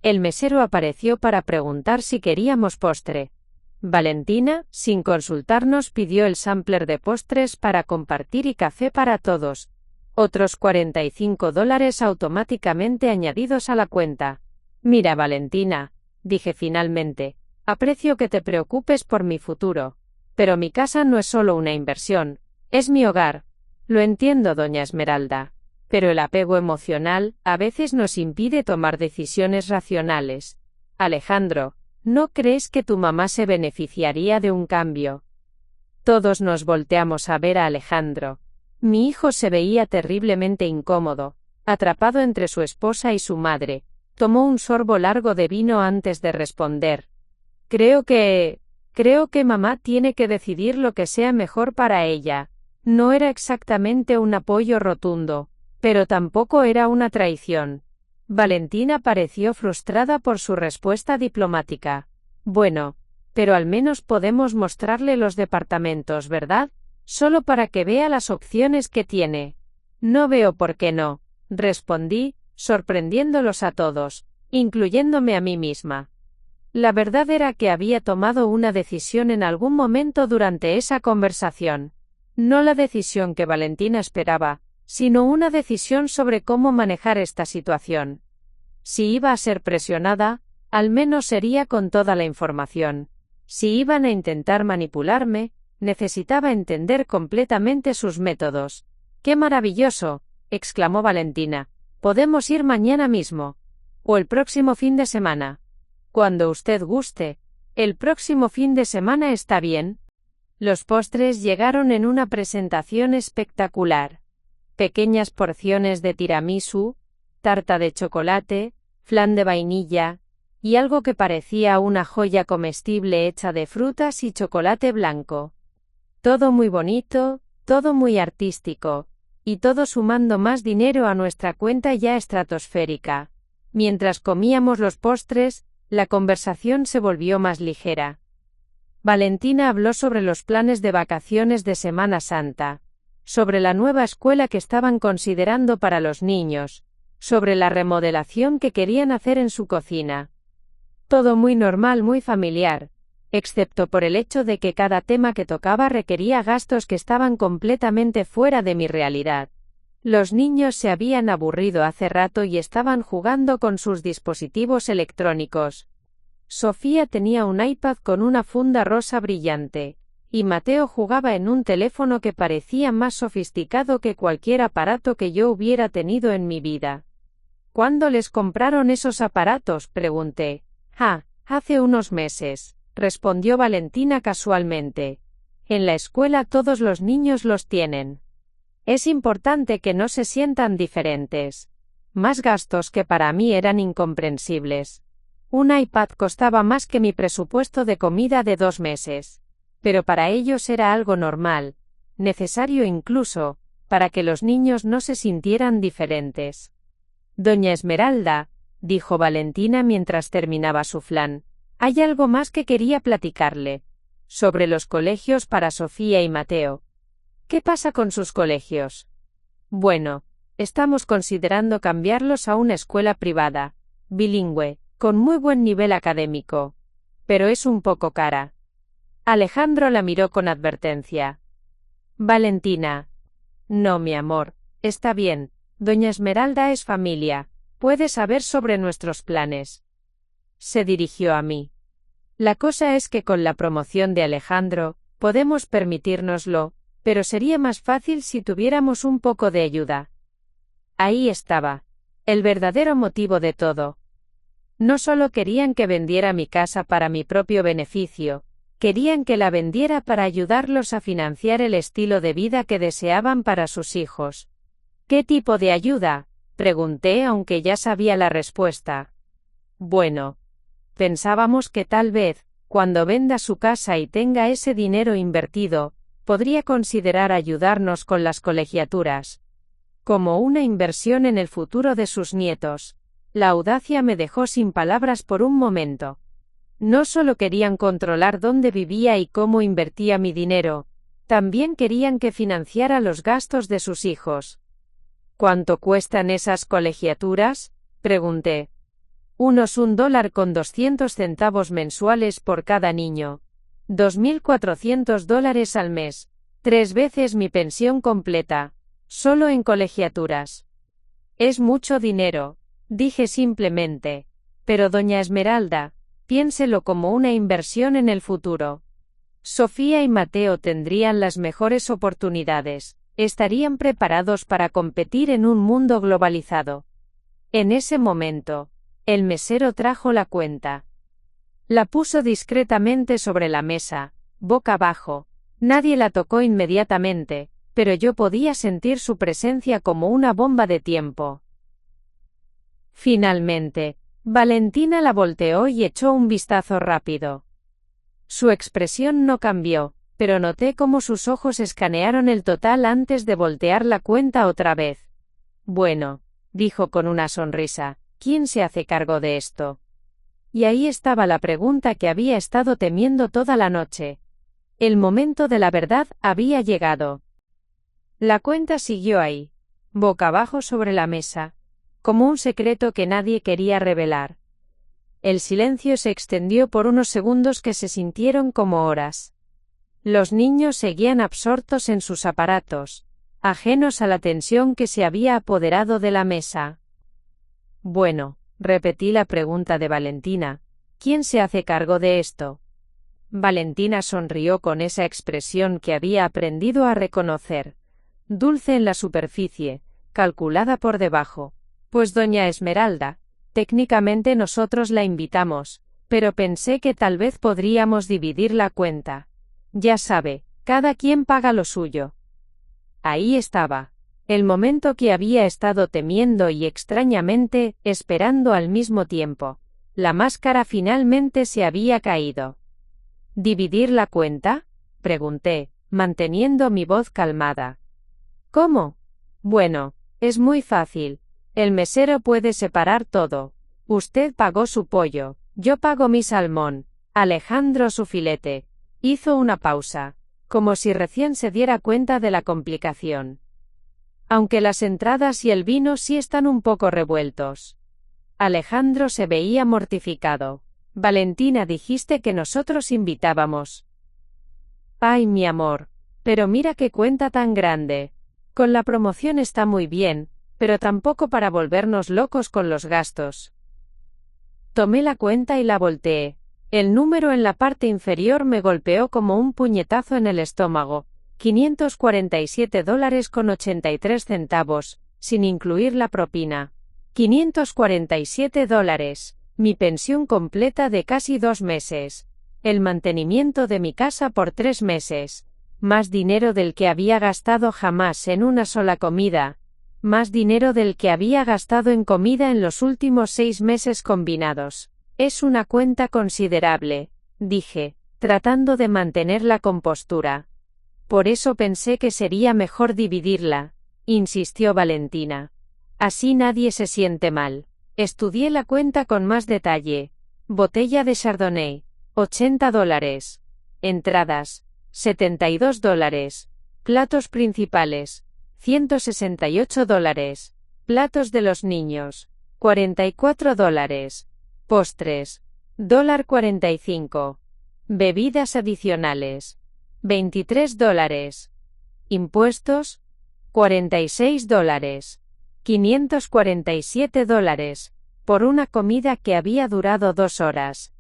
El mesero apareció para preguntar si queríamos postre. Valentina, sin consultarnos, pidió el sampler de postres para compartir y café para todos. Otros $45 automáticamente añadidos a la cuenta. Mira, Valentina, dije finalmente, aprecio que te preocupes por mi futuro. Pero mi casa no es solo una inversión, es mi hogar. Lo entiendo, doña Esmeralda. Pero el apego emocional, a veces nos impide tomar decisiones racionales. Alejandro, ¿no crees que tu mamá se beneficiaría de un cambio? Todos nos volteamos a ver a Alejandro. Mi hijo se veía terriblemente incómodo, atrapado entre su esposa y su madre. Tomó un sorbo largo de vino antes de responder. Creo que mamá tiene que decidir lo que sea mejor para ella. No era exactamente un apoyo rotundo, pero tampoco era una traición. Valentina pareció frustrada por su respuesta diplomática. Bueno, pero al menos podemos mostrarle los departamentos, ¿verdad? Solo para que vea las opciones que tiene. No veo por qué no, respondí, sorprendiéndolos a todos, incluyéndome a mí misma. La verdad era que había tomado una decisión en algún momento durante esa conversación. No la decisión que Valentina esperaba, sino una decisión sobre cómo manejar esta situación. Si iba a ser presionada, al menos sería con toda la información. Si iban a intentar manipularme, necesitaba entender completamente sus métodos. ¡Qué maravilloso!, exclamó Valentina. Podemos ir mañana mismo. O el próximo fin de semana. Cuando usted guste. El próximo fin de semana está bien. Los postres llegaron en una presentación espectacular. Pequeñas porciones de tiramisú, tarta de chocolate, flan de vainilla, y algo que parecía una joya comestible hecha de frutas y chocolate blanco. Todo muy bonito, todo muy artístico, y todo sumando más dinero a nuestra cuenta ya estratosférica. Mientras comíamos los postres, la conversación se volvió más ligera. Valentina habló sobre los planes de vacaciones de Semana Santa, sobre la nueva escuela que estaban considerando para los niños, sobre la remodelación que querían hacer en su cocina. Todo muy normal, muy familiar, excepto por el hecho de que cada tema que tocaba requería gastos que estaban completamente fuera de mi realidad. Los niños se habían aburrido hace rato y estaban jugando con sus dispositivos electrónicos. Sofía tenía un iPad con una funda rosa brillante, y Mateo jugaba en un teléfono que parecía más sofisticado que cualquier aparato que yo hubiera tenido en mi vida. ¿Cuándo les compraron esos aparatos?, pregunté. Hace unos meses, respondió Valentina casualmente. En la escuela todos los niños los tienen. Es importante que no se sientan diferentes. Más gastos que para mí eran incomprensibles. Un iPad costaba más que mi presupuesto de comida de 2 meses. Pero para ellos era algo normal, necesario incluso, para que los niños no se sintieran diferentes. Doña Esmeralda, dijo Valentina mientras terminaba su flan, hay algo más que quería platicarle. Sobre los colegios para Sofía y Mateo. ¿Qué pasa con sus colegios? Bueno, estamos considerando cambiarlos a una escuela privada, bilingüe, con muy buen nivel académico. Pero es un poco cara. Alejandro la miró con advertencia. Valentina. No, mi amor, está bien, doña Esmeralda es familia, puede saber sobre nuestros planes. Se dirigió a mí. La cosa es que con la promoción de Alejandro, podemos permitírnoslo, pero sería más fácil si tuviéramos un poco de ayuda. Ahí estaba. El verdadero motivo de todo. No solo querían que vendiera mi casa para mi propio beneficio, querían que la vendiera para ayudarlos a financiar el estilo de vida que deseaban para sus hijos. ¿Qué tipo de ayuda?, pregunté aunque ya sabía la respuesta. Bueno, pensábamos que tal vez, cuando venda su casa y tenga ese dinero invertido, podría considerar ayudarnos con las colegiaturas. Como una inversión en el futuro de sus nietos. La audacia me dejó sin palabras por un momento. No solo querían controlar dónde vivía y cómo invertía mi dinero, también querían que financiara los gastos de sus hijos. ¿Cuánto cuestan esas colegiaturas?, pregunté. Unos $1.200 mensuales por cada niño. $2.400 al mes. 3 veces mi pensión completa. Solo en colegiaturas. Es mucho dinero, dije simplemente. Pero doña Esmeralda, piénselo como una inversión en el futuro. Sofía y Mateo tendrían las mejores oportunidades, estarían preparados para competir en un mundo globalizado. En ese momento, el mesero trajo la cuenta. La puso discretamente sobre la mesa, boca abajo. Nadie la tocó inmediatamente, pero yo podía sentir su presencia como una bomba de tiempo. Finalmente, Valentina la volteó y echó un vistazo rápido. Su expresión no cambió, pero noté cómo sus ojos escanearon el total antes de voltear la cuenta otra vez. Bueno, dijo con una sonrisa, ¿quién se hace cargo de esto? Y ahí estaba la pregunta que había estado temiendo toda la noche. El momento de la verdad había llegado. La cuenta siguió ahí, boca abajo sobre la mesa, como un secreto que nadie quería revelar. El silencio se extendió por unos segundos que se sintieron como horas. Los niños seguían absortos en sus aparatos, ajenos a la tensión que se había apoderado de la mesa. Bueno, repetí la pregunta de Valentina, ¿quién se hace cargo de esto? Valentina sonrió con esa expresión que había aprendido a reconocer, dulce en la superficie, calculada por debajo. Pues doña Esmeralda, técnicamente nosotros la invitamos, pero pensé que tal vez podríamos dividir la cuenta. Ya sabe, cada quien paga lo suyo. Ahí estaba, el momento que había estado temiendo y extrañamente, esperando al mismo tiempo. La máscara finalmente se había caído. ¿Dividir la cuenta?, pregunté, manteniendo mi voz calmada. ¿Cómo? Bueno, es muy fácil. El mesero puede separar todo. Usted pagó su pollo, yo pago mi salmón, Alejandro su filete. Hizo una pausa, como si recién se diera cuenta de la complicación. Aunque las entradas y el vino sí están un poco revueltos. Alejandro se veía mortificado. Valentina, dijiste que nosotros invitábamos. Ay, mi amor, pero mira qué cuenta tan grande. Con la promoción está muy bien, pero tampoco para volvernos locos con los gastos. Tomé la cuenta y la volteé. El número en la parte inferior me golpeó como un puñetazo en el estómago. $547,83, sin incluir la propina. $547. Mi pensión completa de casi 2 meses. El mantenimiento de mi casa por 3 meses. Más dinero del que había gastado jamás en una sola comida. Más dinero del que había gastado en comida en los últimos 6 meses combinados. Es una cuenta considerable, dije, tratando de mantener la compostura. Por eso pensé que sería mejor dividirla, insistió Valentina. Así nadie se siente mal. Estudié la cuenta con más detalle. Botella de Chardonnay, $80. Entradas, $72. Platos principales, $168. Platos de los niños, $44. Postres, $45. Bebidas adicionales, $23. Impuestos, $46. $547, por una comida que había durado 2 horas.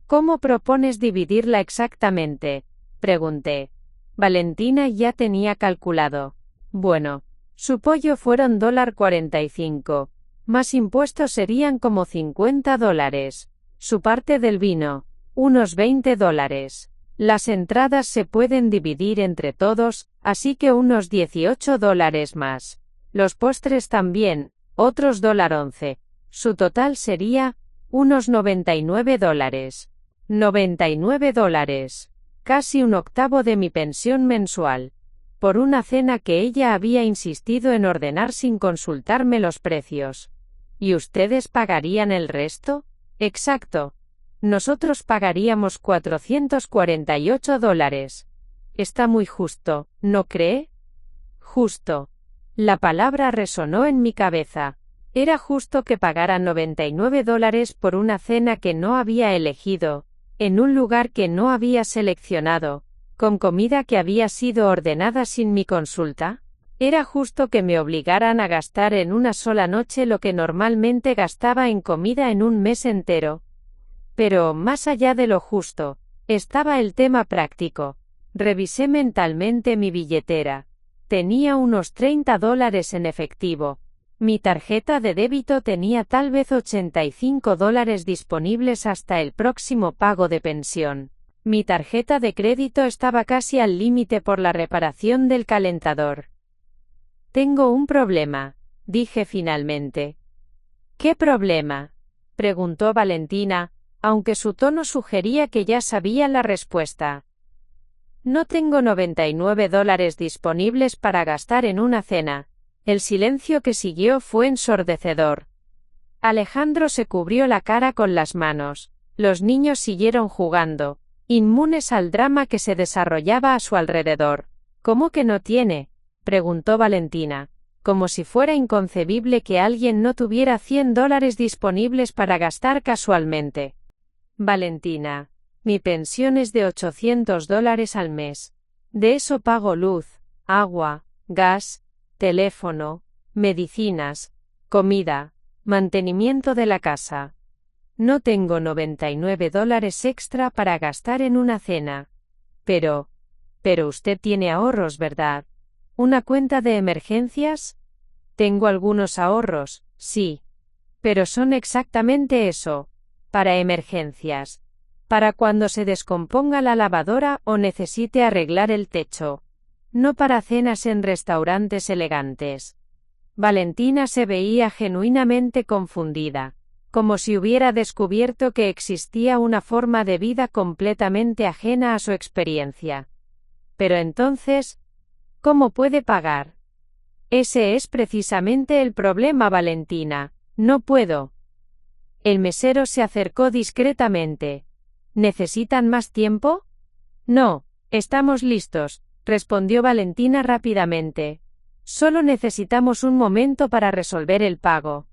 ¿Cómo propones dividirla exactamente?, pregunté. Valentina ya tenía calculado. Bueno, su pollo fueron $45, más impuestos serían como $50. Su parte del vino, unos $20. Las entradas se pueden dividir entre todos, así que unos $18 más. Los postres también, otros $11. Su total sería, unos $99. $99. Casi un octavo de mi pensión mensual. Por una cena que ella había insistido en ordenar sin consultarme los precios. ¿Y ustedes pagarían el resto? Exacto. Nosotros pagaríamos $448. Está muy justo, ¿no cree? Justo. La palabra resonó en mi cabeza. Era justo que pagara $99 por una cena que no había elegido, en un lugar que no había seleccionado, con comida que había sido ordenada sin mi consulta. Era justo que me obligaran a gastar en una sola noche lo que normalmente gastaba en comida en un mes entero. Pero, más allá de lo justo, estaba el tema práctico. Revisé mentalmente mi billetera. Tenía unos $30 en efectivo. Mi tarjeta de débito tenía tal vez $85 disponibles hasta el próximo pago de pensión. Mi tarjeta de crédito estaba casi al límite por la reparación del calentador. Tengo un problema, dije finalmente. ¿Qué problema?, preguntó Valentina, aunque su tono sugería que ya sabía la respuesta. No tengo $99 disponibles para gastar en una cena. El silencio que siguió fue ensordecedor. Alejandro se cubrió la cara con las manos. Los niños siguieron jugando, inmunes al drama que se desarrollaba a su alrededor. ¿Cómo que no tiene?, preguntó Valentina, como si fuera inconcebible que alguien no tuviera $100 disponibles para gastar casualmente. Valentina, mi pensión es de $800 al mes. De eso pago luz, agua, gas, teléfono, medicinas, comida, mantenimiento de la casa. No tengo $99 extra para gastar en una cena. Pero usted tiene ahorros, ¿verdad? ¿Una cuenta de emergencias? Tengo algunos ahorros, sí. Pero son exactamente eso, para emergencias. Para cuando se descomponga la lavadora o necesite arreglar el techo. No para cenas en restaurantes elegantes. Valentina se veía genuinamente confundida, como si hubiera descubierto que existía una forma de vida completamente ajena a su experiencia. Pero entonces, ¿cómo puede pagar? Ese es precisamente el problema, Valentina. No puedo. El mesero se acercó discretamente. ¿Necesitan más tiempo? No, estamos listos, respondió Valentina rápidamente. Solo necesitamos un momento para resolver el pago.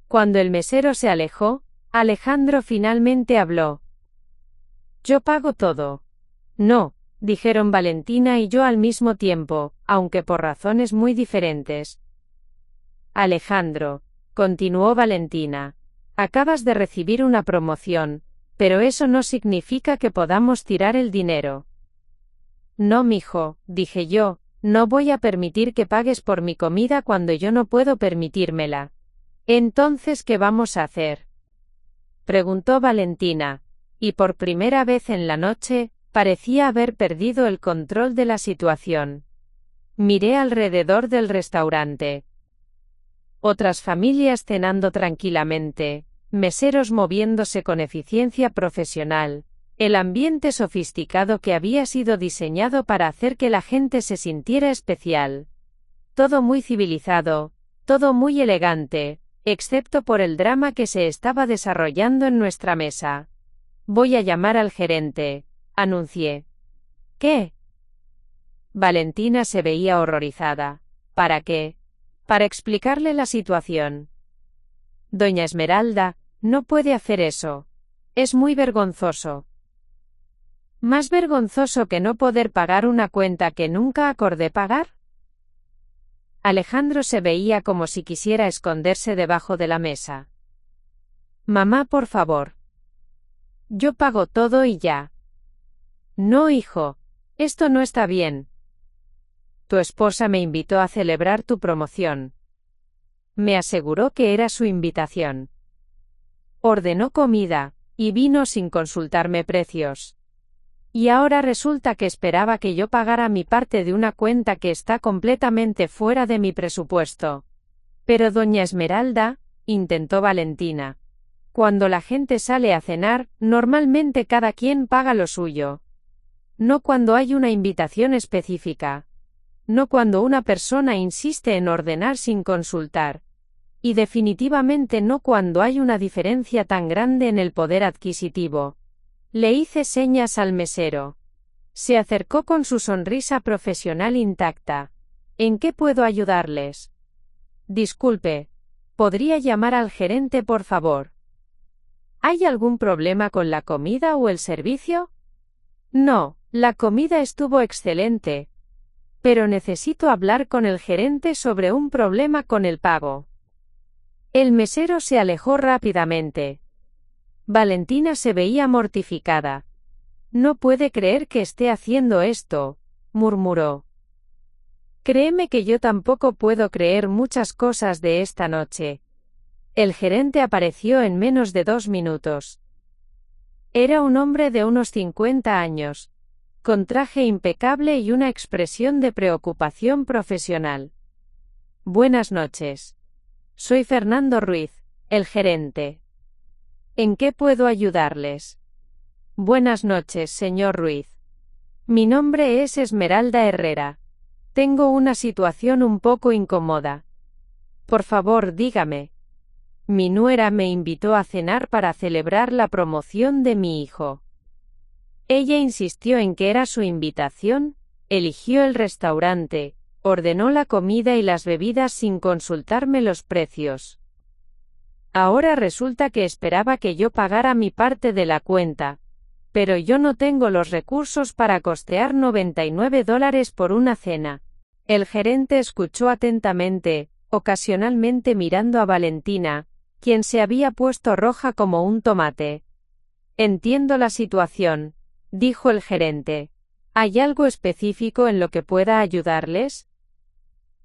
Cuando el mesero se alejó, Alejandro finalmente habló. Yo pago todo. No, dijeron Valentina y yo al mismo tiempo, aunque por razones muy diferentes. Alejandro, continuó Valentina, acabas de recibir una promoción, pero eso no significa que podamos tirar el dinero. No, mijo, dije yo, no voy a permitir que pagues por mi comida cuando yo no puedo permitírmela. Entonces, ¿qué vamos a hacer?, preguntó Valentina, y por primera vez en la noche, parecía haber perdido el control de la situación. Miré alrededor del restaurante. Otras familias cenando tranquilamente, meseros moviéndose con eficiencia profesional, el ambiente sofisticado que había sido diseñado para hacer que la gente se sintiera especial. Todo muy civilizado, todo muy elegante, excepto por el drama que se estaba desarrollando en nuestra mesa. Voy a llamar al gerente, anuncié. ¿Qué? Valentina se veía horrorizada. ¿Para qué? Para explicarle la situación. Doña Esmeralda, no puede hacer eso. Es muy vergonzoso. ¿Más vergonzoso que no poder pagar una cuenta que nunca acordé pagar? Alejandro se veía como si quisiera esconderse debajo de la mesa. Mamá, por favor. Yo pago todo y ya. No, hijo. Esto no está bien. Tu esposa me invitó a celebrar tu promoción. Me aseguró que era su invitación. Ordenó comida, y vino sin consultarme precios. Y ahora resulta que esperaba que yo pagara mi parte de una cuenta que está completamente fuera de mi presupuesto. Pero doña Esmeralda, intentó Valentina. Cuando la gente sale a cenar, normalmente cada quien paga lo suyo. No cuando hay una invitación específica. No cuando una persona insiste en ordenar sin consultar. Y definitivamente no cuando hay una diferencia tan grande en el poder adquisitivo. Le hice señas al mesero. Se acercó con su sonrisa profesional intacta. ¿En qué puedo ayudarles? Disculpe, ¿podría llamar al gerente, por favor? ¿Hay algún problema con la comida o el servicio? No, la comida estuvo excelente. Pero necesito hablar con el gerente sobre un problema con el pago. El mesero se alejó rápidamente. Valentina se veía mortificada. No puede creer que esté haciendo esto, murmuró. Créeme que yo tampoco puedo creer muchas cosas de esta noche. El gerente apareció en menos de 2 minutos. Era un hombre de unos 50 años, con traje impecable y una expresión de preocupación profesional. Buenas noches. Soy Fernando Ruiz, el gerente. ¿En qué puedo ayudarles? Buenas noches, señor Ruiz. Mi nombre es Esmeralda Herrera. Tengo una situación un poco incómoda. Por favor, dígame. Mi nuera me invitó a cenar para celebrar la promoción de mi hijo. Ella insistió en que era su invitación, eligió el restaurante, ordenó la comida y las bebidas sin consultarme los precios. Ahora resulta que esperaba que yo pagara mi parte de la cuenta, pero yo no tengo los recursos para costear $99 por una cena. El gerente escuchó atentamente, ocasionalmente mirando a Valentina, quien se había puesto roja como un tomate. Entiendo la situación, dijo el gerente. ¿Hay algo específico en lo que pueda ayudarles?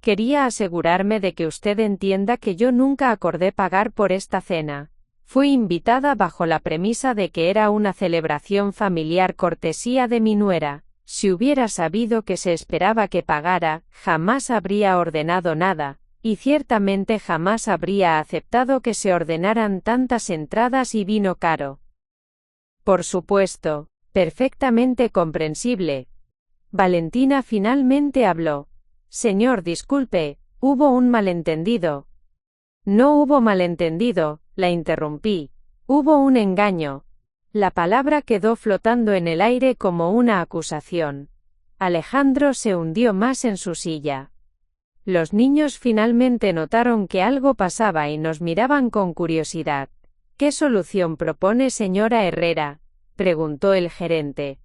Quería asegurarme de que usted entienda que yo nunca acordé pagar por esta cena. Fui invitada bajo la premisa de que era una celebración familiar cortesía de mi nuera. Si hubiera sabido que se esperaba que pagara, jamás habría ordenado nada, y ciertamente jamás habría aceptado que se ordenaran tantas entradas y vino caro. Por supuesto, perfectamente comprensible. Valentina finalmente habló. Señor, disculpe, hubo un malentendido. No hubo malentendido, la interrumpí. Hubo un engaño. La palabra quedó flotando en el aire como una acusación. Alejandro se hundió más en su silla. Los niños finalmente notaron que algo pasaba y nos miraban con curiosidad. ¿Qué solución propone, señora Herrera?, preguntó el gerente.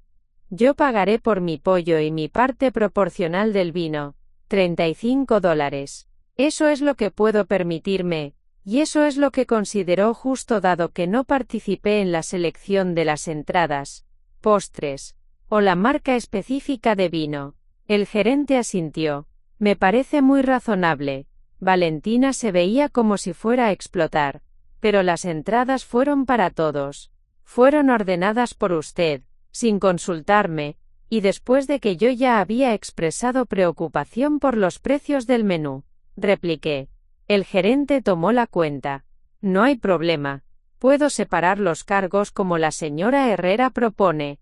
Yo pagaré por mi pollo y mi parte proporcional del vino, $35. Eso es lo que puedo permitirme, y eso es lo que consideró justo dado que no participé en la selección de las entradas, postres, o la marca específica de vino. El gerente asintió. Me parece muy razonable. Valentina se veía como si fuera a explotar. Pero las entradas fueron para todos. Fueron ordenadas por usted, sin consultarme, y después de que yo ya había expresado preocupación por los precios del menú, repliqué. El gerente tomó la cuenta. No hay problema. Puedo separar los cargos como la señora Herrera propone.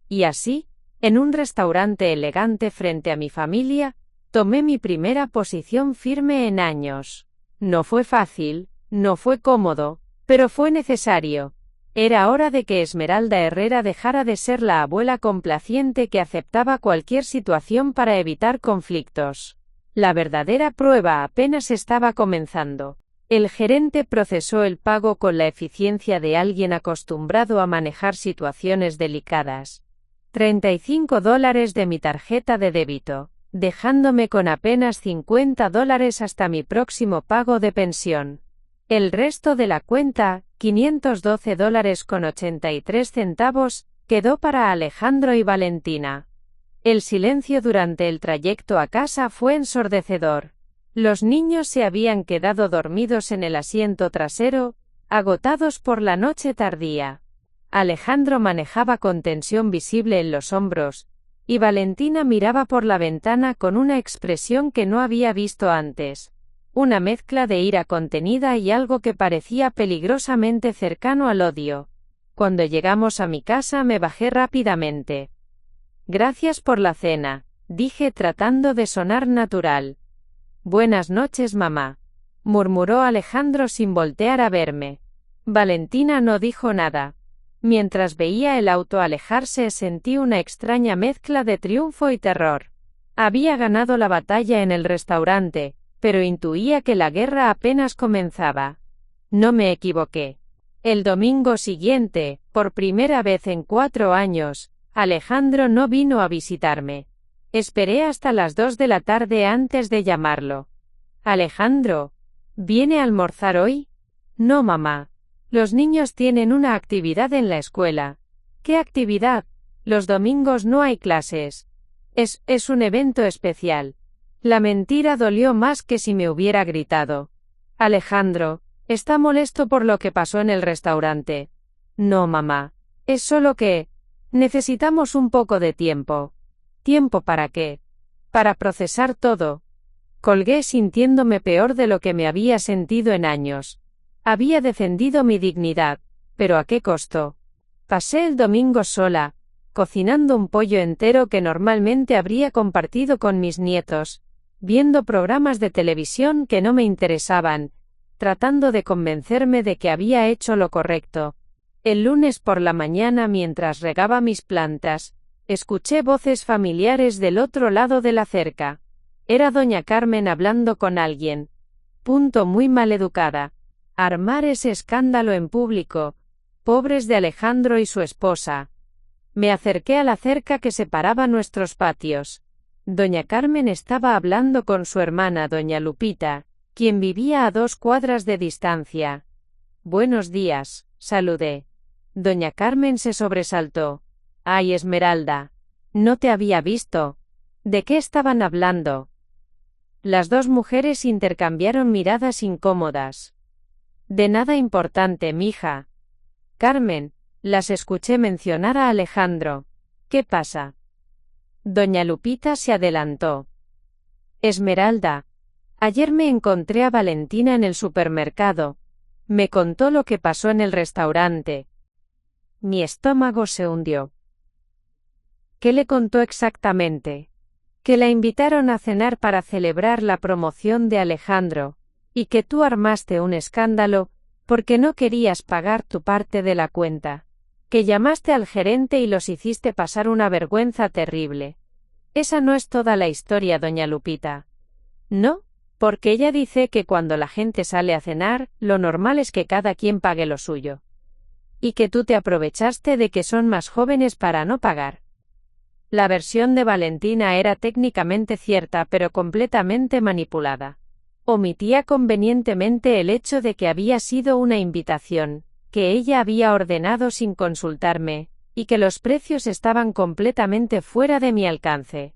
Y así, en un restaurante elegante frente a mi familia, tomé mi primera posición firme en años. No fue fácil, no fue cómodo, pero fue necesario. Era hora de que Esmeralda Herrera dejara de ser la abuela complaciente que aceptaba cualquier situación para evitar conflictos. La verdadera prueba apenas estaba comenzando. El gerente procesó el pago con la eficiencia de alguien acostumbrado a manejar situaciones delicadas. $35 de mi tarjeta de débito, dejándome con apenas $50 hasta mi próximo pago de pensión. El resto de la cuenta, $512,83, quedó para Alejandro y Valentina. El silencio durante el trayecto a casa fue ensordecedor. Los niños se habían quedado dormidos en el asiento trasero, agotados por la noche tardía. Alejandro manejaba con tensión visible en los hombros, y Valentina miraba por la ventana con una expresión que no había visto antes. Una mezcla de ira contenida y algo que parecía peligrosamente cercano al odio. Cuando llegamos a mi casa me bajé rápidamente. Gracias por la cena, dije tratando de sonar natural. Buenas noches, mamá, murmuró Alejandro sin voltear a verme. Valentina no dijo nada. Mientras veía el auto alejarse sentí una extraña mezcla de triunfo y terror. Había ganado la batalla en el restaurante, pero intuía que la guerra apenas comenzaba. No me equivoqué. El domingo siguiente, por primera vez en 4 años, Alejandro no vino a visitarme. Esperé hasta las 2 de la tarde antes de llamarlo. Alejandro, ¿viene a almorzar hoy? No, mamá. Los niños tienen una actividad en la escuela. ¿Qué actividad? Los domingos no hay clases. Es un evento especial. La mentira dolió más que si me hubiera gritado. Alejandro, ¿está molesto por lo que pasó en el restaurante? No, mamá. Es solo que necesitamos un poco de tiempo. ¿Tiempo para qué? Para procesar todo. Colgué sintiéndome peor de lo que me había sentido en años. Había defendido mi dignidad, pero ¿a qué costo? Pasé el domingo sola, cocinando un pollo entero que normalmente habría compartido con mis nietos, viendo programas de televisión que no me interesaban, tratando de convencerme de que había hecho lo correcto. El lunes por la mañana, mientras regaba mis plantas, escuché voces familiares del otro lado de la cerca. Era doña Carmen hablando con alguien. Muy maleducada. Armar ese escándalo en público. Pobres de Alejandro y su esposa. Me acerqué a la cerca que separaba nuestros patios. Doña Carmen estaba hablando con su hermana doña Lupita, quien vivía a 2 cuadras de distancia. Buenos días, saludé. Doña Carmen se sobresaltó. Ay, Esmeralda. No te había visto. ¿De qué estaban hablando? Las 2 mujeres intercambiaron miradas incómodas. De nada importante, mija. Carmen, las escuché mencionar a Alejandro. ¿Qué pasa? Doña Lupita se adelantó. Esmeralda. Ayer me encontré a Valentina en el supermercado. Me contó lo que pasó en el restaurante. Mi estómago se hundió. ¿Qué le contó exactamente? Que la invitaron a cenar para celebrar la promoción de Alejandro, y que tú armaste un escándalo, porque no querías pagar tu parte de la cuenta. Que llamaste al gerente y los hiciste pasar una vergüenza terrible. Esa no es toda la historia, doña Lupita. ¿No? Porque ella dice que cuando la gente sale a cenar, lo normal es que cada quien pague lo suyo. Y que tú te aprovechaste de que son más jóvenes para no pagar. La versión de Valentina era técnicamente cierta, pero completamente manipulada. Omitía convenientemente el hecho de que había sido una invitación, que ella había ordenado sin consultarme, y que los precios estaban completamente fuera de mi alcance.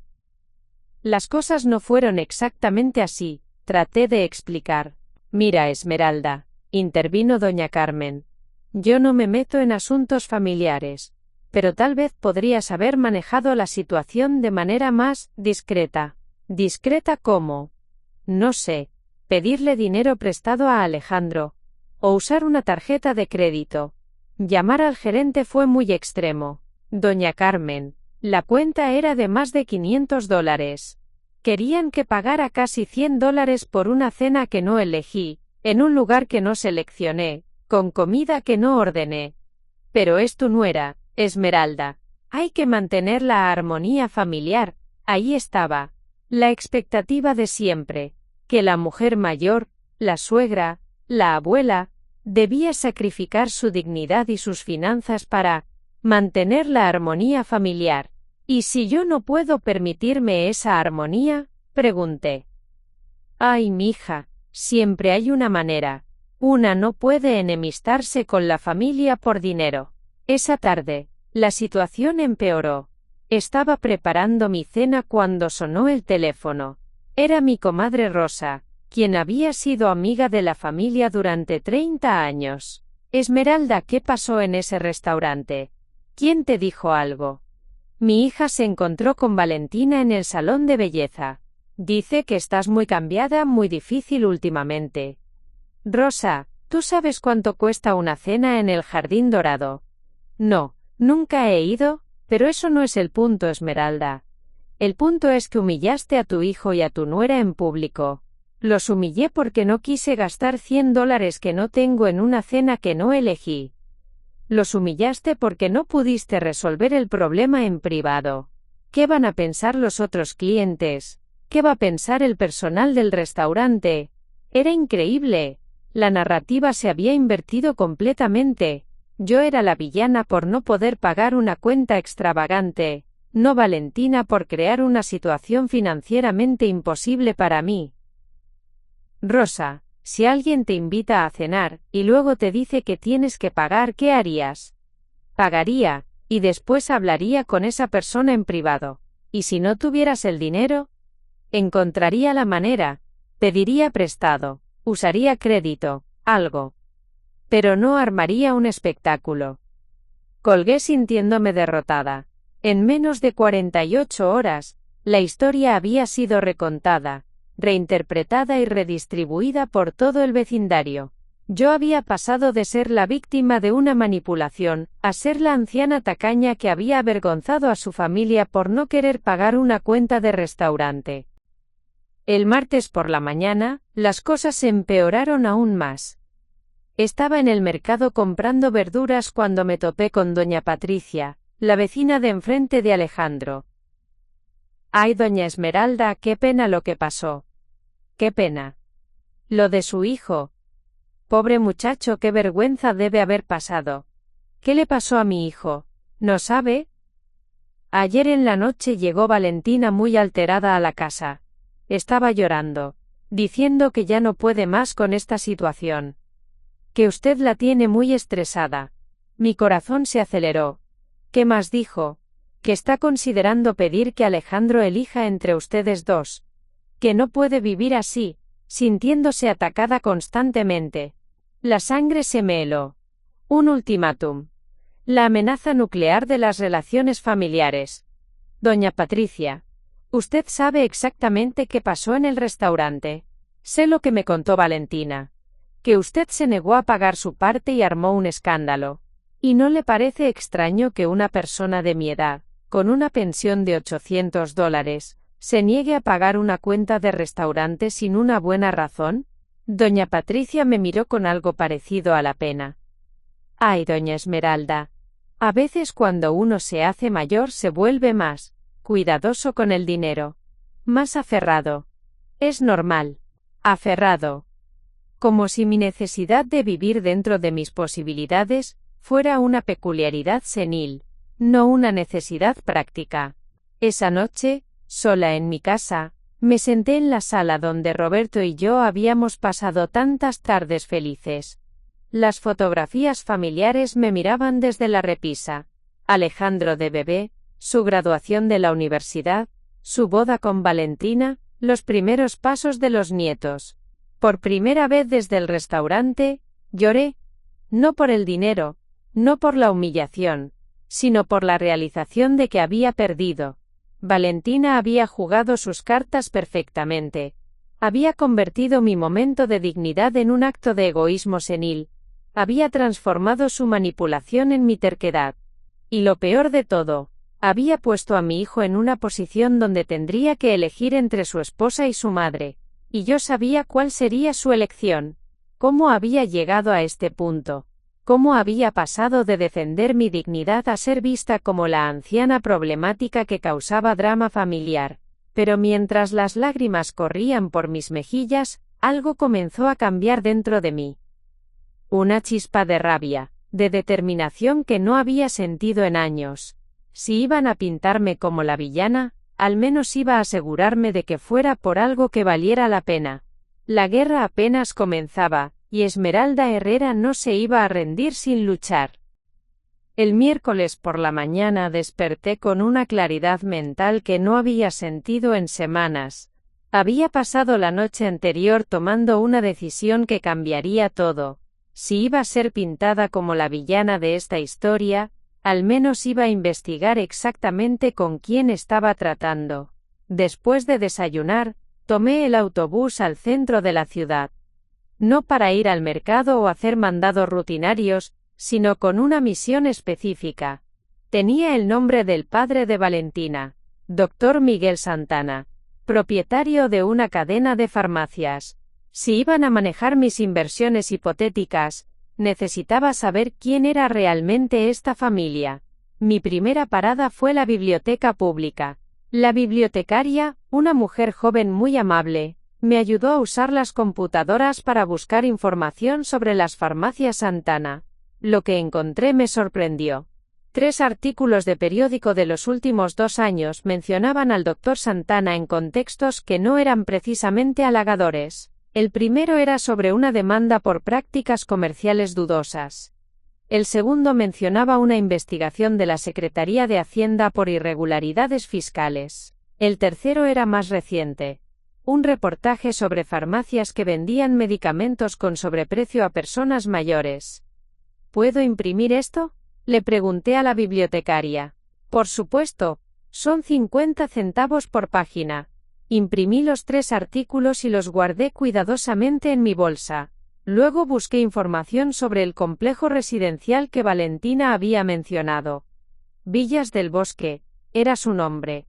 Las cosas no fueron exactamente así, traté de explicar. Mira, Esmeralda, intervino doña Carmen. Yo no me meto en asuntos familiares, pero tal vez podrías haber manejado la situación de manera más discreta. ¿Discreta cómo? No sé. Pedirle dinero prestado a Alejandro, o usar una tarjeta de crédito. Llamar al gerente fue muy extremo. Doña Carmen, la cuenta era de más de $500. Querían que pagara casi $100 por una cena que no elegí, en un lugar que no seleccioné, con comida que no ordené. Pero es tu nuera, Esmeralda. Hay que mantener la armonía familiar. Ahí estaba. La expectativa de siempre. Que la mujer mayor, la suegra, la abuela, debía sacrificar su dignidad y sus finanzas para mantener la armonía familiar. ¿Y si yo no puedo permitirme esa armonía? Pregunté. Ay, mija, siempre hay una manera. Una no puede enemistarse con la familia por dinero. Esa tarde, la situación empeoró. Estaba preparando mi cena cuando sonó el teléfono. Era mi comadre Rosa, quien había sido amiga de la familia durante 30 años. Esmeralda, ¿qué pasó en ese restaurante? ¿Quién te dijo algo? Mi hija se encontró con Valentina en el salón de belleza. Dice que estás muy cambiada, muy difícil últimamente. Rosa, ¿tú sabes cuánto cuesta una cena en el Jardín Dorado? No, nunca he ido, pero eso no es el punto, Esmeralda. El punto es que humillaste a tu hijo y a tu nuera en público. Los humillé porque no quise gastar $100 que no tengo en una cena que no elegí. Los humillaste porque no pudiste resolver el problema en privado. ¿Qué van a pensar los otros clientes? ¿Qué va a pensar el personal del restaurante? Era increíble. La narrativa se había invertido completamente. Yo era la villana por no poder pagar una cuenta extravagante, no Valentina por crear una situación financieramente imposible para mí. Rosa, si alguien te invita a cenar, y luego te dice que tienes que pagar, ¿qué harías? Pagaría, y después hablaría con esa persona en privado. ¿Y si no tuvieras el dinero? Encontraría la manera, pediría prestado, usaría crédito, algo. Pero no armaría un espectáculo. Colgué sintiéndome derrotada. En menos de 48 horas, la historia había sido recontada, reinterpretada y redistribuida por todo el vecindario. Yo había pasado de ser la víctima de una manipulación, a ser la anciana tacaña que había avergonzado a su familia por no querer pagar una cuenta de restaurante. El martes por la mañana, las cosas se empeoraron aún más. Estaba en el mercado comprando verduras cuando me topé con doña Patricia, la vecina de enfrente de Alejandro. Ay, doña Esmeralda, qué pena lo que pasó. Qué pena. Lo de su hijo. Pobre muchacho, qué vergüenza debe haber pasado. ¿Qué le pasó a mi hijo? ¿No sabe? Ayer en la noche llegó Valentina muy alterada a la casa. Estaba llorando, diciendo que ya no puede más con esta situación. Que usted la tiene muy estresada. Mi corazón se aceleró. ¿Qué más dijo? Que está considerando pedir que Alejandro elija entre ustedes dos. Que no puede vivir así, sintiéndose atacada constantemente. La sangre se me heló. Un ultimátum. La amenaza nuclear de las relaciones familiares. Doña Patricia, usted sabe exactamente qué pasó en el restaurante. Sé lo que me contó Valentina. Que usted se negó a pagar su parte y armó un escándalo. ¿Y no le parece extraño que una persona de mi edad, con una pensión de $800, se niegue a pagar una cuenta de restaurante sin una buena razón? Doña Patricia me miró con algo parecido a la pena. Ay, doña Esmeralda. A veces cuando uno se hace mayor se vuelve más cuidadoso con el dinero. Más aferrado. Es normal. Aferrado. Como si mi necesidad de vivir dentro de mis posibilidades fuera una peculiaridad senil, no una necesidad práctica. Esa noche, sola en mi casa, me senté en la sala donde Roberto y yo habíamos pasado tantas tardes felices. Las fotografías familiares me miraban desde la repisa. Alejandro de bebé, su graduación de la universidad, su boda con Valentina, los primeros pasos de los nietos. Por primera vez desde el restaurante, lloré. No por el dinero, no por la humillación, sino por la realización de que había perdido. Valentina había jugado sus cartas perfectamente. Había convertido mi momento de dignidad en un acto de egoísmo senil. Había transformado su manipulación en mi terquedad. Y lo peor de todo, había puesto a mi hijo en una posición donde tendría que elegir entre su esposa y su madre. Y yo sabía cuál sería su elección. ¿Cómo había llegado a este punto? ¿Cómo había pasado de defender mi dignidad a ser vista como la anciana problemática que causaba drama familiar? Pero mientras las lágrimas corrían por mis mejillas, algo comenzó a cambiar dentro de mí. Una chispa de rabia, de determinación que no había sentido en años. Si iban a pintarme como la villana, al menos iba a asegurarme de que fuera por algo que valiera la pena. La guerra apenas comenzaba, y Esmeralda Herrera no se iba a rendir sin luchar. El miércoles por la mañana desperté con una claridad mental que no había sentido en semanas. Había pasado la noche anterior tomando una decisión que cambiaría todo. Si iba a ser pintada como la villana de esta historia, al menos iba a investigar exactamente con quién estaba tratando. Después de desayunar, tomé el autobús al centro de la ciudad. No para ir al mercado o hacer mandados rutinarios, sino con una misión específica. Tenía el nombre del padre de Valentina, Dr. Miguel Santana, propietario de una cadena de farmacias. Si iban a manejar mis inversiones hipotéticas, necesitaba saber quién era realmente esta familia. Mi primera parada fue la biblioteca pública. La bibliotecaria, una mujer joven muy amable, me ayudó a usar las computadoras para buscar información sobre las farmacias Santana. Lo que encontré me sorprendió. 3 artículos de periódico de los últimos 2 años mencionaban al Dr. Santana en contextos que no eran precisamente halagadores. El primero era sobre una demanda por prácticas comerciales dudosas. El segundo mencionaba una investigación de la Secretaría de Hacienda por irregularidades fiscales. El tercero era más reciente. Un reportaje sobre farmacias que vendían medicamentos con sobreprecio a personas mayores. ¿Puedo imprimir esto?, le pregunté a la bibliotecaria. Por supuesto, son 50 centavos por página. Imprimí los 3 artículos y los guardé cuidadosamente en mi bolsa. Luego busqué información sobre el complejo residencial que Valentina había mencionado. Villas del Bosque, era su nombre.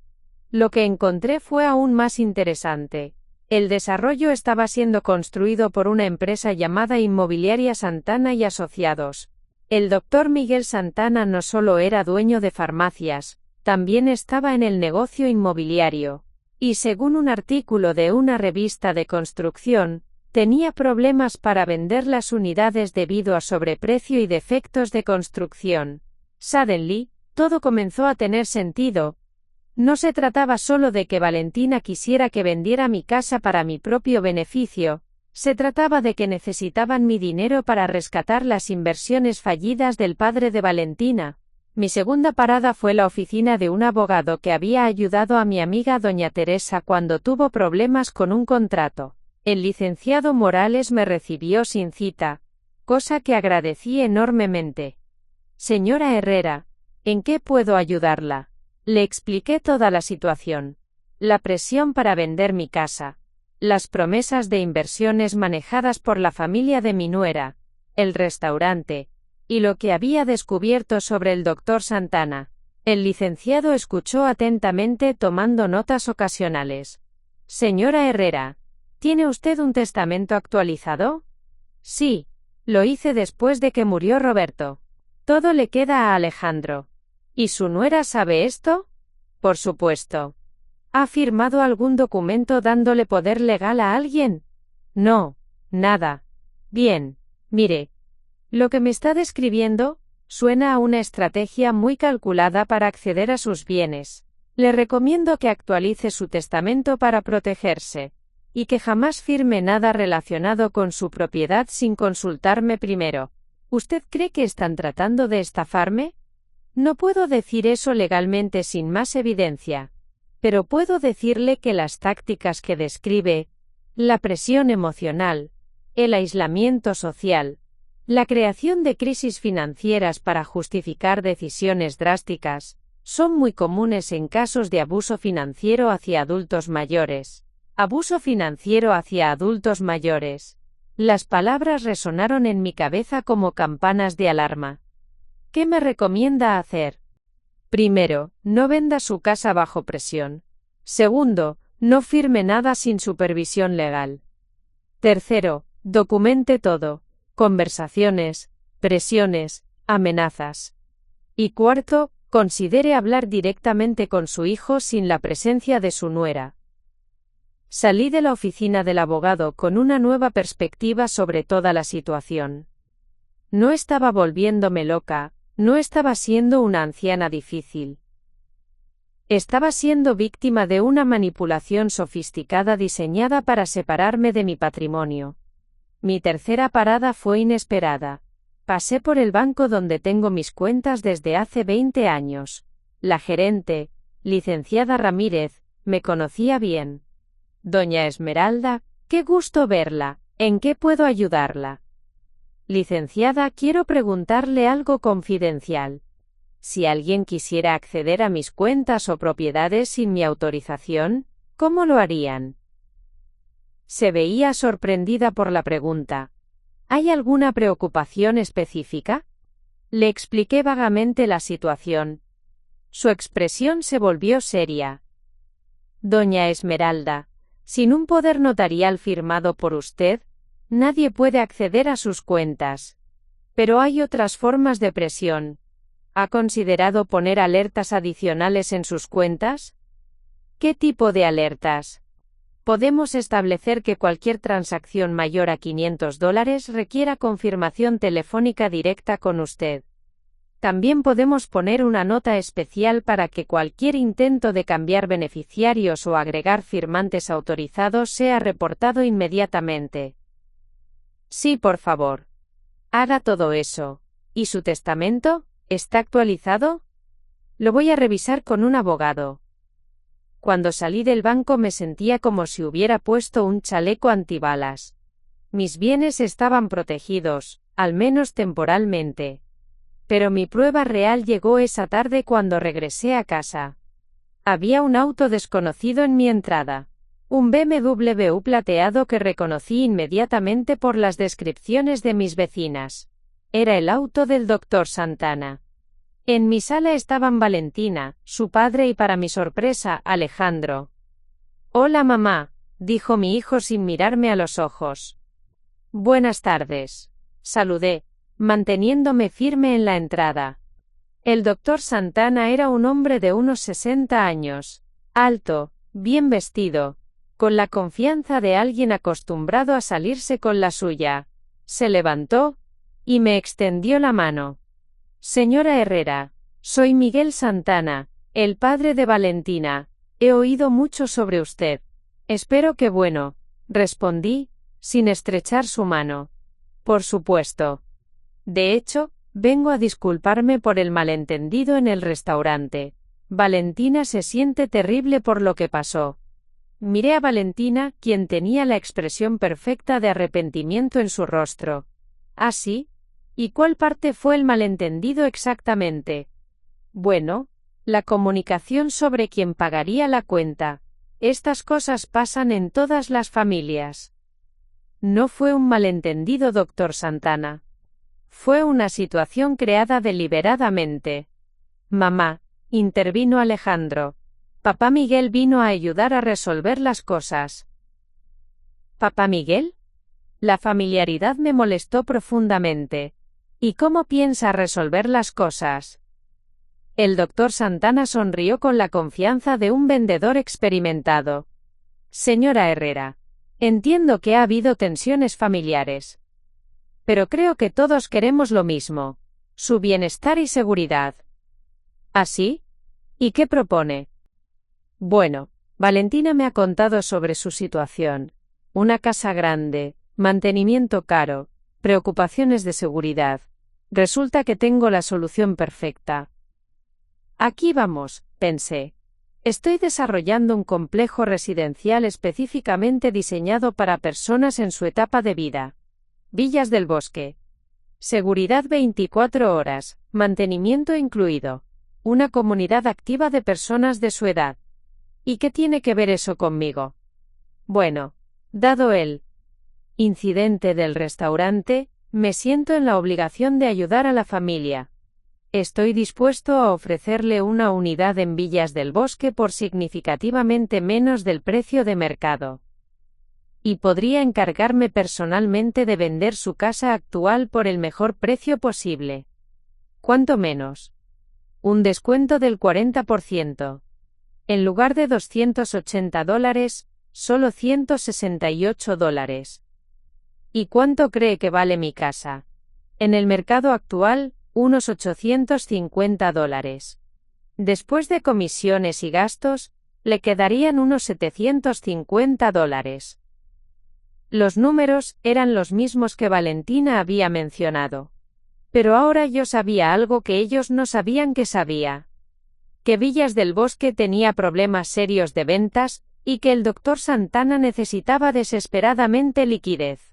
Lo que encontré fue aún más interesante. El desarrollo estaba siendo construido por una empresa llamada Inmobiliaria Santana y Asociados. El Dr. Miguel Santana no solo era dueño de farmacias, también estaba en el negocio inmobiliario. Y según un artículo de una revista de construcción, tenía problemas para vender las unidades debido a sobreprecio y defectos de construcción. Suddenly, todo comenzó a tener sentido. No se trataba solo de que Valentina quisiera que vendiera mi casa para mi propio beneficio, se trataba de que necesitaban mi dinero para rescatar las inversiones fallidas del padre de Valentina. Mi segunda parada fue la oficina de un abogado que había ayudado a mi amiga doña Teresa cuando tuvo problemas con un contrato. El licenciado Morales me recibió sin cita, cosa que agradecí enormemente. Señora Herrera, ¿en qué puedo ayudarla? Le expliqué toda la situación. La presión para vender mi casa. Las promesas de inversiones manejadas por la familia de mi nuera. El restaurante. Y lo que había descubierto sobre el Dr. Santana. El licenciado escuchó atentamente tomando notas ocasionales. Señora Herrera, ¿tiene usted un testamento actualizado? Sí, lo hice después de que murió Roberto. Todo le queda a Alejandro. ¿Y su nuera sabe esto? Por supuesto. ¿Ha firmado algún documento dándole poder legal a alguien? No, nada. Bien, mire. Lo que me está describiendo, suena a una estrategia muy calculada para acceder a sus bienes. Le recomiendo que actualice su testamento para protegerse. Y que jamás firme nada relacionado con su propiedad sin consultarme primero. ¿Usted cree que están tratando de estafarme? No puedo decir eso legalmente sin más evidencia. Pero puedo decirle que las tácticas que describe, la presión emocional, el aislamiento social, la creación de crisis financieras para justificar decisiones drásticas, son muy comunes en casos de abuso financiero hacia adultos mayores. Abuso financiero hacia adultos mayores. Las palabras resonaron en mi cabeza como campanas de alarma. ¿Qué me recomienda hacer? Primero, no venda su casa bajo presión. Segundo, no firme nada sin supervisión legal. Tercero, documente todo. Conversaciones, presiones, amenazas. Y cuarto, considere hablar directamente con su hijo sin la presencia de su nuera. Salí de la oficina del abogado con una nueva perspectiva sobre toda la situación. No estaba volviéndome loca, no estaba siendo una anciana difícil. Estaba siendo víctima de una manipulación sofisticada diseñada para separarme de mi patrimonio. Mi tercera parada fue inesperada. Pasé por el banco donde tengo mis cuentas desde hace 20 años. La gerente, licenciada Ramírez, me conocía bien. Doña Esmeralda, qué gusto verla, ¿en qué puedo ayudarla? Licenciada, quiero preguntarle algo confidencial. Si alguien quisiera acceder a mis cuentas o propiedades sin mi autorización, ¿cómo lo harían? Se veía sorprendida por la pregunta. ¿Hay alguna preocupación específica? Le expliqué vagamente la situación. Su expresión se volvió seria. Doña Esmeralda, sin un poder notarial firmado por usted, nadie puede acceder a sus cuentas. Pero hay otras formas de presión. ¿Ha considerado poner alertas adicionales en sus cuentas? ¿Qué tipo de alertas? Podemos establecer que cualquier transacción mayor a $500 requiera confirmación telefónica directa con usted. También podemos poner una nota especial para que cualquier intento de cambiar beneficiarios o agregar firmantes autorizados sea reportado inmediatamente. Sí, por favor. Haga todo eso. ¿Y su testamento? ¿Está actualizado? Lo voy a revisar con un abogado. Cuando salí del banco me sentía como si hubiera puesto un chaleco antibalas. Mis bienes estaban protegidos, al menos temporalmente. Pero mi prueba real llegó esa tarde cuando regresé a casa. Había un auto desconocido en mi entrada. Un BMW plateado que reconocí inmediatamente por las descripciones de mis vecinas. Era el auto del Dr. Santana. En mi sala estaban Valentina, su padre y para mi sorpresa, Alejandro. Hola mamá, dijo mi hijo sin mirarme a los ojos. Buenas tardes. Saludé, manteniéndome firme en la entrada. El Dr. Santana era un hombre de unos 60 años, alto, bien vestido, con la confianza de alguien acostumbrado a salirse con la suya. Se levantó y me extendió la mano. Señora Herrera, soy Miguel Santana, el padre de Valentina. He oído mucho sobre usted. Espero que bueno, respondí, sin estrechar su mano. Por supuesto. De hecho, vengo a disculparme por el malentendido en el restaurante. Valentina se siente terrible por lo que pasó. Miré a Valentina, quien tenía la expresión perfecta de arrepentimiento en su rostro. ¿Ah, sí? ¿Y cuál parte fue el malentendido exactamente? Bueno, la comunicación sobre quién pagaría la cuenta. Estas cosas pasan en todas las familias. No fue un malentendido, Dr. Santana. Fue una situación creada deliberadamente. Mamá, intervino Alejandro. Papá Miguel vino a ayudar a resolver las cosas. ¿Papá Miguel? La familiaridad me molestó profundamente. ¿Y cómo piensa resolver las cosas? El Dr. Santana sonrió con la confianza de un vendedor experimentado. Señora Herrera, entiendo que ha habido tensiones familiares. Pero creo que todos queremos lo mismo: su bienestar y seguridad. ¿Así? ¿Y qué propone? Bueno, Valentina me ha contado sobre su situación. Una casa grande, mantenimiento caro, preocupaciones de seguridad. Resulta que tengo la solución perfecta. Aquí vamos, pensé. Estoy desarrollando un complejo residencial específicamente diseñado para personas en su etapa de vida. Villas del Bosque. Seguridad 24 horas, mantenimiento incluido. Una comunidad activa de personas de su edad. ¿Y qué tiene que ver eso conmigo? Bueno, dado el incidente del restaurante, me siento en la obligación de ayudar a la familia. Estoy dispuesto a ofrecerle una unidad en Villas del Bosque por significativamente menos del precio de mercado. Y podría encargarme personalmente de vender su casa actual por el mejor precio posible. ¿Cuánto menos? Un descuento del 40%. En lugar de $280, solo $168. ¿Y cuánto cree que vale mi casa? En el mercado actual, unos $850. Después de comisiones y gastos, le quedarían unos $750. Los números eran los mismos que Valentina había mencionado. Pero ahora yo sabía algo que ellos no sabían que sabía. Que Villas del Bosque tenía problemas serios de ventas, y que el Dr. Santana necesitaba desesperadamente liquidez.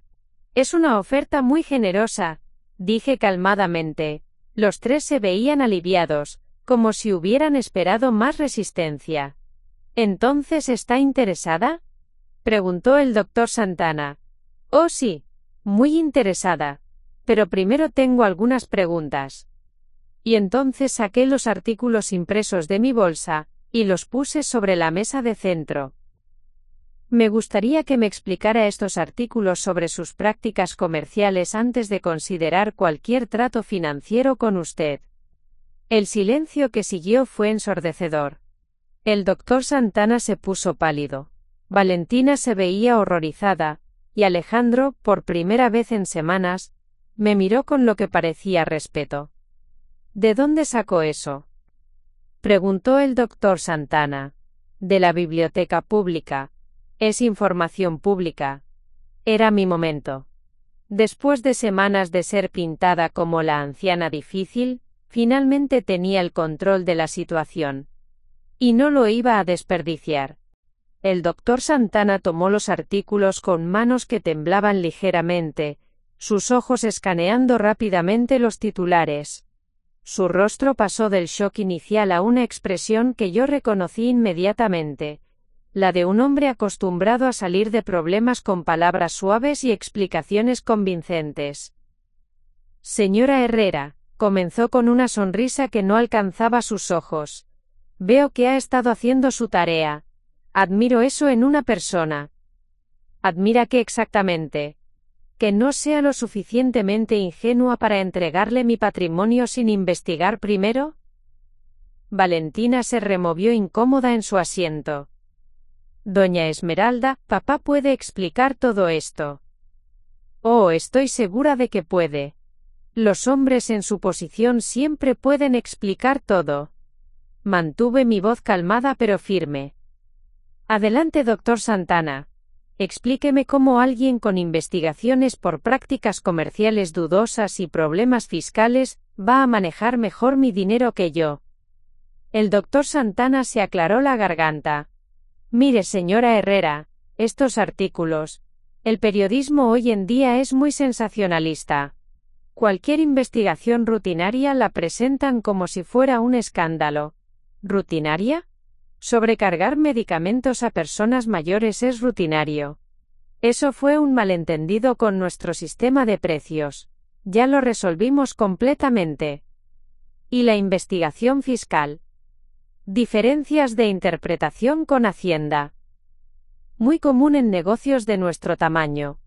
Es una oferta muy generosa, dije calmadamente. Los tres se veían aliviados, como si hubieran esperado más resistencia. ¿Entonces está interesada?, preguntó el Dr. Santana. Oh sí, muy interesada. Pero primero tengo algunas preguntas. Y entonces saqué los artículos impresos de mi bolsa, y los puse sobre la mesa de centro. Me gustaría que me explicara estos artículos sobre sus prácticas comerciales antes de considerar cualquier trato financiero con usted. El silencio que siguió fue ensordecedor. El doctor Santana se puso pálido. Valentina se veía horrorizada, y Alejandro, por primera vez en semanas, me miró con lo que parecía respeto. ¿De dónde sacó eso?, preguntó el doctor Santana. De la biblioteca pública. Es información pública. Era mi momento. Después de semanas de ser pintada como la anciana difícil, finalmente tenía el control de la situación. Y no lo iba a desperdiciar. El doctor Santana tomó los artículos con manos que temblaban ligeramente, sus ojos escaneando rápidamente los titulares. Su rostro pasó del shock inicial a una expresión que yo reconocí inmediatamente, la de un hombre acostumbrado a salir de problemas con palabras suaves y explicaciones convincentes. Señora Herrera, comenzó con una sonrisa que no alcanzaba sus ojos. Veo que ha estado haciendo su tarea. Admiro eso en una persona. ¿Admira qué exactamente? Que no sea lo suficientemente ingenua para entregarle mi patrimonio sin investigar primero. Valentina se removió incómoda en su asiento. Doña Esmeralda, papá puede explicar todo esto. Oh, estoy segura de que puede. Los hombres en su posición siempre pueden explicar todo. Mantuve mi voz calmada pero firme. Adelante, doctor Santana. Explíqueme cómo alguien con investigaciones por prácticas comerciales dudosas y problemas fiscales va a manejar mejor mi dinero que yo. El doctor Santana se aclaró la garganta. Mire, señora Herrera, estos artículos. El periodismo hoy en día es muy sensacionalista. Cualquier investigación rutinaria la presentan como si fuera un escándalo. ¿Rutinaria? Sobrecargar medicamentos a personas mayores es rutinario. Eso fue un malentendido con nuestro sistema de precios. Ya lo resolvimos completamente. ¿Y la investigación fiscal? Diferencias de interpretación con Hacienda. Muy común en negocios de nuestro tamaño.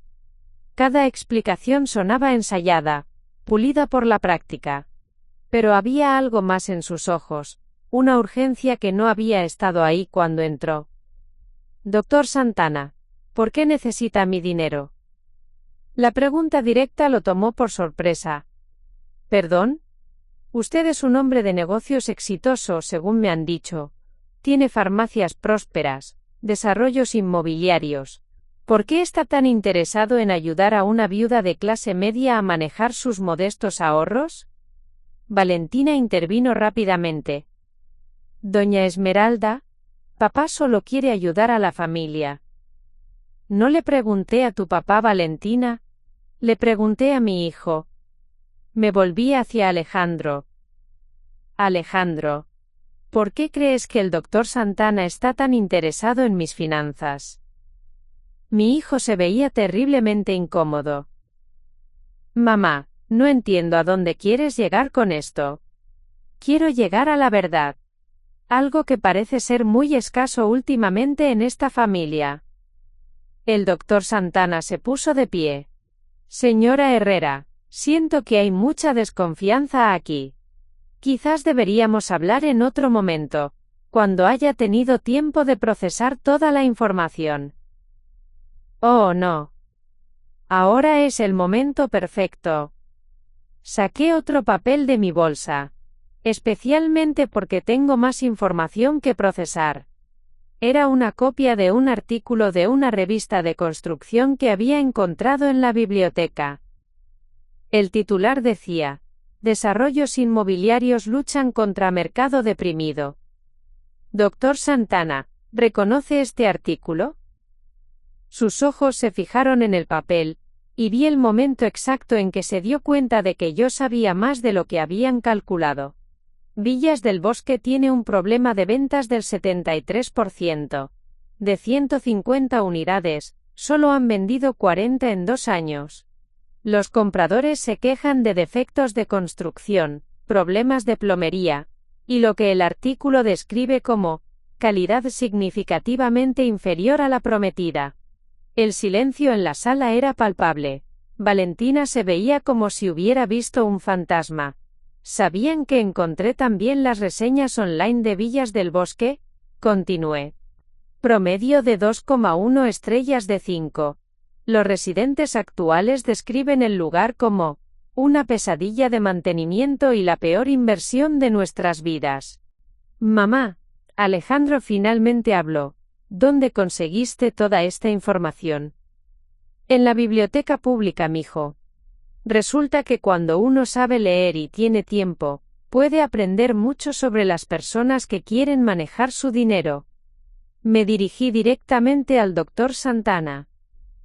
Cada explicación sonaba ensayada, pulida por la práctica. Pero había algo más en sus ojos. Una urgencia que no había estado ahí cuando entró. Doctor Santana, ¿por qué necesita mi dinero? La pregunta directa lo tomó por sorpresa. ¿Perdón? Usted es un hombre de negocios exitoso, según me han dicho. Tiene farmacias prósperas, desarrollos inmobiliarios. ¿Por qué está tan interesado en ayudar a una viuda de clase media a manejar sus modestos ahorros? Valentina intervino rápidamente. Doña Esmeralda, papá solo quiere ayudar a la familia. No le pregunté a tu papá, Valentina. Le pregunté a mi hijo. Me volví hacia Alejandro. Alejandro, ¿por qué crees que el doctor Santana está tan interesado en mis finanzas? Mi hijo se veía terriblemente incómodo. Mamá, no entiendo a dónde quieres llegar con esto. Quiero llegar a la verdad. Algo que parece ser muy escaso últimamente en esta familia. El doctor Santana se puso de pie. Señora Herrera, siento que hay mucha desconfianza aquí. Quizás deberíamos hablar en otro momento, cuando haya tenido tiempo de procesar toda la información. Oh, no. Ahora es el momento perfecto. Saqué otro papel de mi bolsa. Especialmente porque tengo más información que procesar. Era una copia de un artículo de una revista de construcción que había encontrado en la biblioteca. El titular decía: Desarrollos inmobiliarios luchan contra mercado deprimido. Doctor Santana, ¿reconoce este artículo? Sus ojos se fijaron en el papel, y vi el momento exacto en que se dio cuenta de que yo sabía más de lo que habían calculado. Villas del Bosque tiene un problema de ventas del 73%. De 150 unidades, solo han vendido 40 en 2 años. Los compradores se quejan de defectos de construcción, problemas de plomería, y lo que el artículo describe como calidad significativamente inferior a la prometida. El silencio en la sala era palpable. Valentina se veía como si hubiera visto un fantasma. ¿Sabían que encontré también las reseñas online de Villas del Bosque? Continué. Promedio de 2,1 estrellas de 5. Los residentes actuales describen el lugar como una pesadilla de mantenimiento y la peor inversión de nuestras vidas. Mamá, Alejandro finalmente habló. ¿Dónde conseguiste toda esta información? En la biblioteca pública, mijo. Resulta que cuando uno sabe leer y tiene tiempo, puede aprender mucho sobre las personas que quieren manejar su dinero. Me dirigí directamente al doctor Santana.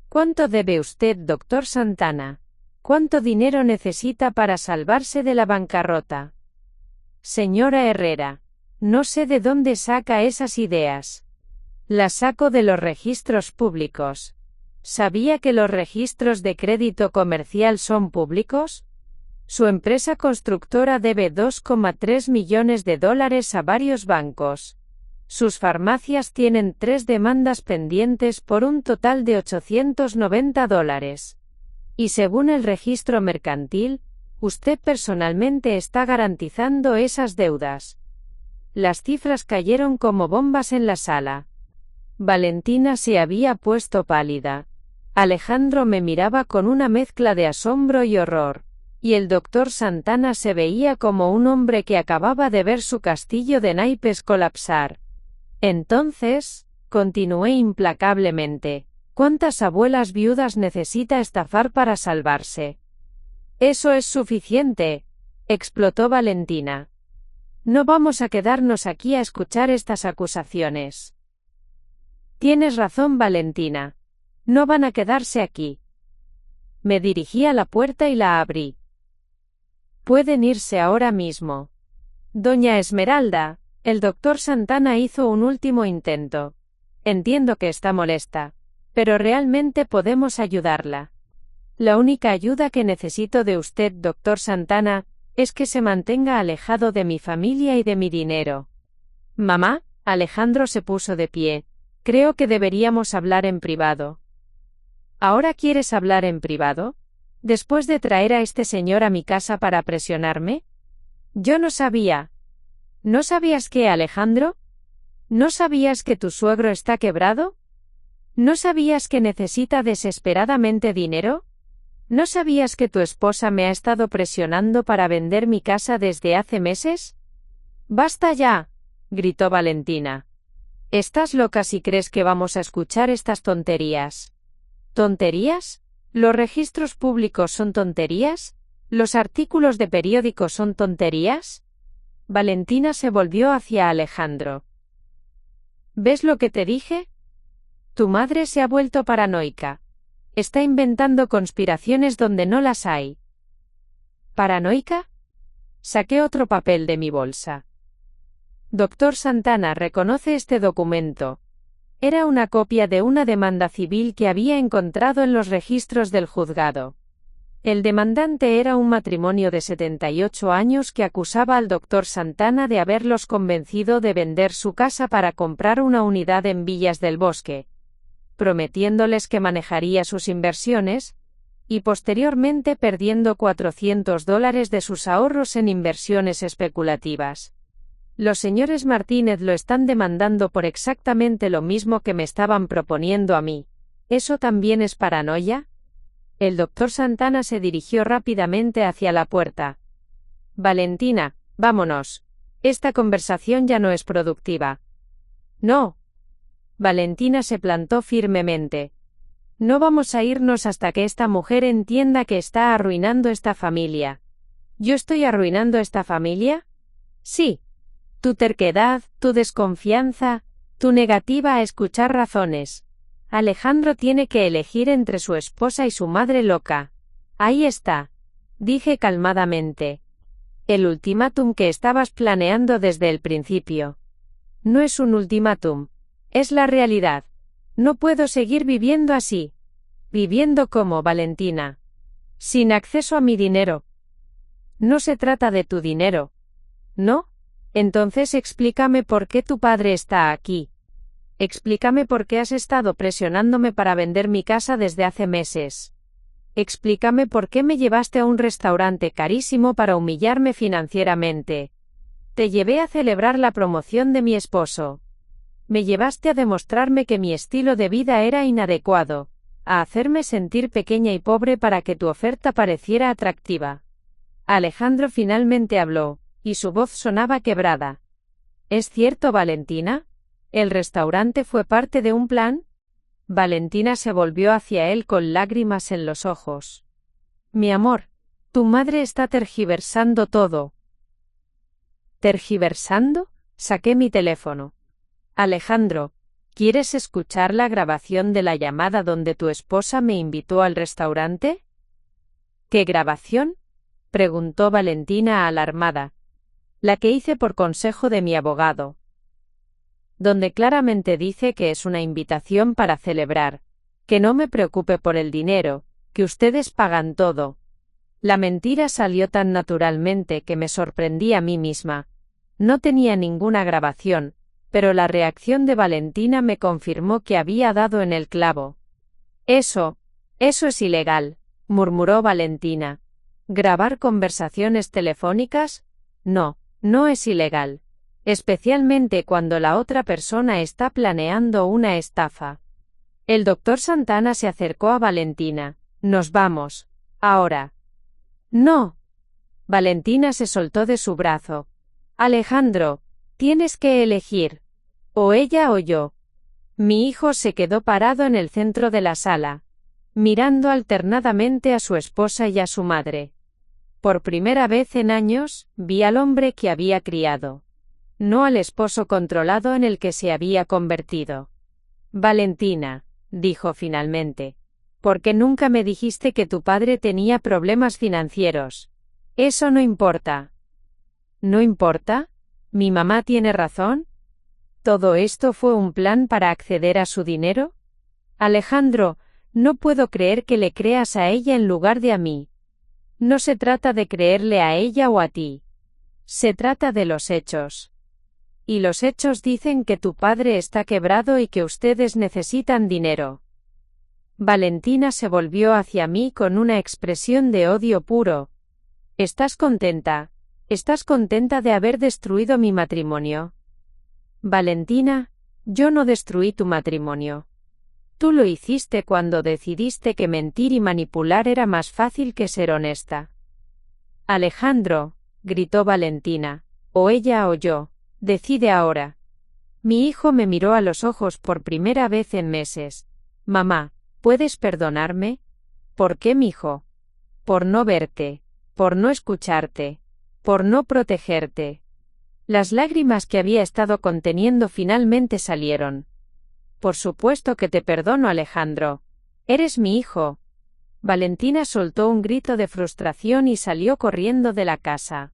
¿Cuánto debe usted, doctor Santana? ¿Cuánto dinero necesita para salvarse de la bancarrota? Señora Herrera, no sé de dónde saca esas ideas. Las saco de los registros públicos. ¿Sabía que los registros de crédito comercial son públicos? Su empresa constructora debe $2,3 millones a varios bancos. Sus farmacias tienen 3 demandas pendientes por un total de $890. Y según el registro mercantil, usted personalmente está garantizando esas deudas. Las cifras cayeron como bombas en la sala. Valentina se había puesto pálida. Alejandro me miraba con una mezcla de asombro y horror, y el doctor Santana se veía como un hombre que acababa de ver su castillo de naipes colapsar. Entonces, continué implacablemente, ¿cuántas abuelas viudas necesita estafar para salvarse? Eso es suficiente, explotó Valentina. No vamos a quedarnos aquí a escuchar estas acusaciones. Tienes razón, Valentina. No van a quedarse aquí. Me dirigí a la puerta y la abrí. Pueden irse ahora mismo. Doña Esmeralda, el doctor Santana hizo un último intento. Entiendo que está molesta, pero realmente podemos ayudarla. La única ayuda que necesito de usted, doctor Santana, es que se mantenga alejado de mi familia y de mi dinero. Mamá, Alejandro se puso de pie. Creo que deberíamos hablar en privado. ¿Ahora quieres hablar en privado? ¿Después de traer a este señor a mi casa para presionarme? Yo no sabía. ¿No sabías qué, Alejandro? ¿No sabías que tu suegro está quebrado? ¿No sabías que necesita desesperadamente dinero? ¿No sabías que tu esposa me ha estado presionando para vender mi casa desde hace meses? ¡Basta ya!, gritó Valentina. Estás loca si crees que vamos a escuchar estas tonterías. ¿Tonterías? ¿Los registros públicos son tonterías? ¿Los artículos de periódicos son tonterías? Valentina se volvió hacia Alejandro. ¿Ves lo que te dije? Tu madre se ha vuelto paranoica. Está inventando conspiraciones donde no las hay. ¿Paranoica? Saqué otro papel de mi bolsa. Doctor Santana, reconoce este documento. Era una copia de una demanda civil que había encontrado en los registros del juzgado. El demandante era un matrimonio de 78 años que acusaba al doctor Santana de haberlos convencido de vender su casa para comprar una unidad en Villas del Bosque, prometiéndoles que manejaría sus inversiones, y posteriormente perdiendo $400 de sus ahorros en inversiones especulativas. Los señores Martínez lo están demandando por exactamente lo mismo que me estaban proponiendo a mí. ¿Eso también es paranoia? El doctor Santana se dirigió rápidamente hacia la puerta. Valentina, vámonos. Esta conversación ya no es productiva. No. Valentina se plantó firmemente. No vamos a irnos hasta que esta mujer entienda que está arruinando esta familia. ¿Yo estoy arruinando esta familia? Sí. Tu terquedad, tu desconfianza, tu negativa a escuchar razones. Alejandro tiene que elegir entre su esposa y su madre loca. Ahí está, dije calmadamente. El ultimátum que estabas planeando desde el principio. No es un ultimátum, es la realidad. No puedo seguir viviendo así. ¿Viviendo como, Valentina? Sin acceso a mi dinero. No se trata de tu dinero. ¿No? Entonces explícame por qué tu padre está aquí. Explícame por qué has estado presionándome para vender mi casa desde hace meses. Explícame por qué me llevaste a un restaurante carísimo para humillarme financieramente. Te llevé a celebrar la promoción de mi esposo. Me llevaste a demostrarme que mi estilo de vida era inadecuado, a hacerme sentir pequeña y pobre para que tu oferta pareciera atractiva. Alejandro finalmente habló, y su voz sonaba quebrada. ¿Es cierto, Valentina? ¿El restaurante fue parte de un plan? Valentina se volvió hacia él con lágrimas en los ojos. Mi amor, tu madre está tergiversando todo. ¿Tergiversando? Saqué mi teléfono. Alejandro, ¿quieres escuchar la grabación de la llamada donde tu esposa me invitó al restaurante? ¿Qué grabación? Preguntó Valentina alarmada. La que hice por consejo de mi abogado. Donde claramente dice que es una invitación para celebrar, que no me preocupe por el dinero, que ustedes pagan todo. La mentira salió tan naturalmente que me sorprendí a mí misma. No tenía ninguna grabación, pero la reacción de Valentina me confirmó que había dado en el clavo. Eso es ilegal, murmuró Valentina. ¿Grabar conversaciones telefónicas? No es ilegal. Especialmente cuando la otra persona está planeando una estafa. El doctor Santana se acercó a Valentina. Nos vamos. Ahora. No. Valentina se soltó de su brazo. Alejandro, tienes que elegir. O ella o yo. Mi hijo se quedó parado en el centro de la sala, mirando alternadamente a su esposa y a su madre. Por primera vez en años, vi al hombre que había criado. No al esposo controlado en el que se había convertido. Valentina, dijo finalmente, ¿por qué nunca me dijiste que tu padre tenía problemas financieros? Eso no importa. ¿No importa? ¿Mi mamá tiene razón? ¿Todo esto fue un plan para acceder a su dinero? Alejandro, no puedo creer que le creas a ella en lugar de a mí. No se trata de creerle a ella o a ti. Se trata de los hechos. Y los hechos dicen que tu padre está quebrado y que ustedes necesitan dinero. Valentina se volvió hacia mí con una expresión de odio puro. ¿Estás contenta? ¿Estás contenta de haber destruido mi matrimonio? Valentina, yo no destruí tu matrimonio. Tú lo hiciste cuando decidiste que mentir y manipular era más fácil que ser honesta. Alejandro, gritó Valentina, o ella o yo. Decide ahora. Mi hijo me miró a los ojos por primera vez en meses. Mamá, ¿puedes perdonarme? ¿Por qué, mijo? Por no verte, por no escucharte, por no protegerte. Las lágrimas que había estado conteniendo finalmente salieron. Por supuesto que te perdono, Alejandro. Eres mi hijo. Valentina soltó un grito de frustración y salió corriendo de la casa.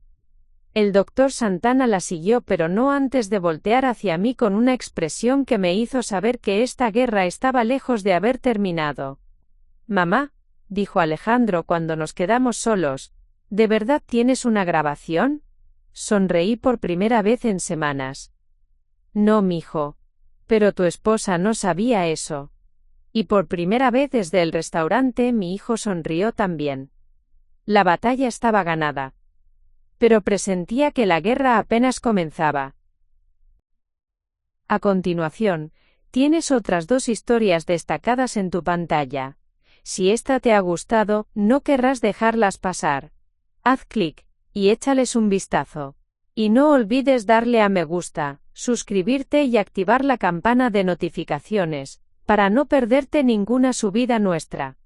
El doctor Santana la siguió, pero no antes de voltear hacia mí con una expresión que me hizo saber que esta guerra estaba lejos de haber terminado. Mamá, dijo Alejandro cuando nos quedamos solos, ¿de verdad tienes una grabación? Sonreí por primera vez en semanas. No, mijo. Pero tu esposa no sabía eso. Y por primera vez desde el restaurante mi hijo sonrió también. La batalla estaba ganada. Pero presentía que la guerra apenas comenzaba. A continuación, tienes otras 2 historias destacadas en tu pantalla. Si esta te ha gustado, no querrás dejarlas pasar. Haz clic y échales un vistazo. Y no olvides darle a me gusta, suscribirte y activar la campana de notificaciones, para no perderte ninguna subida nuestra.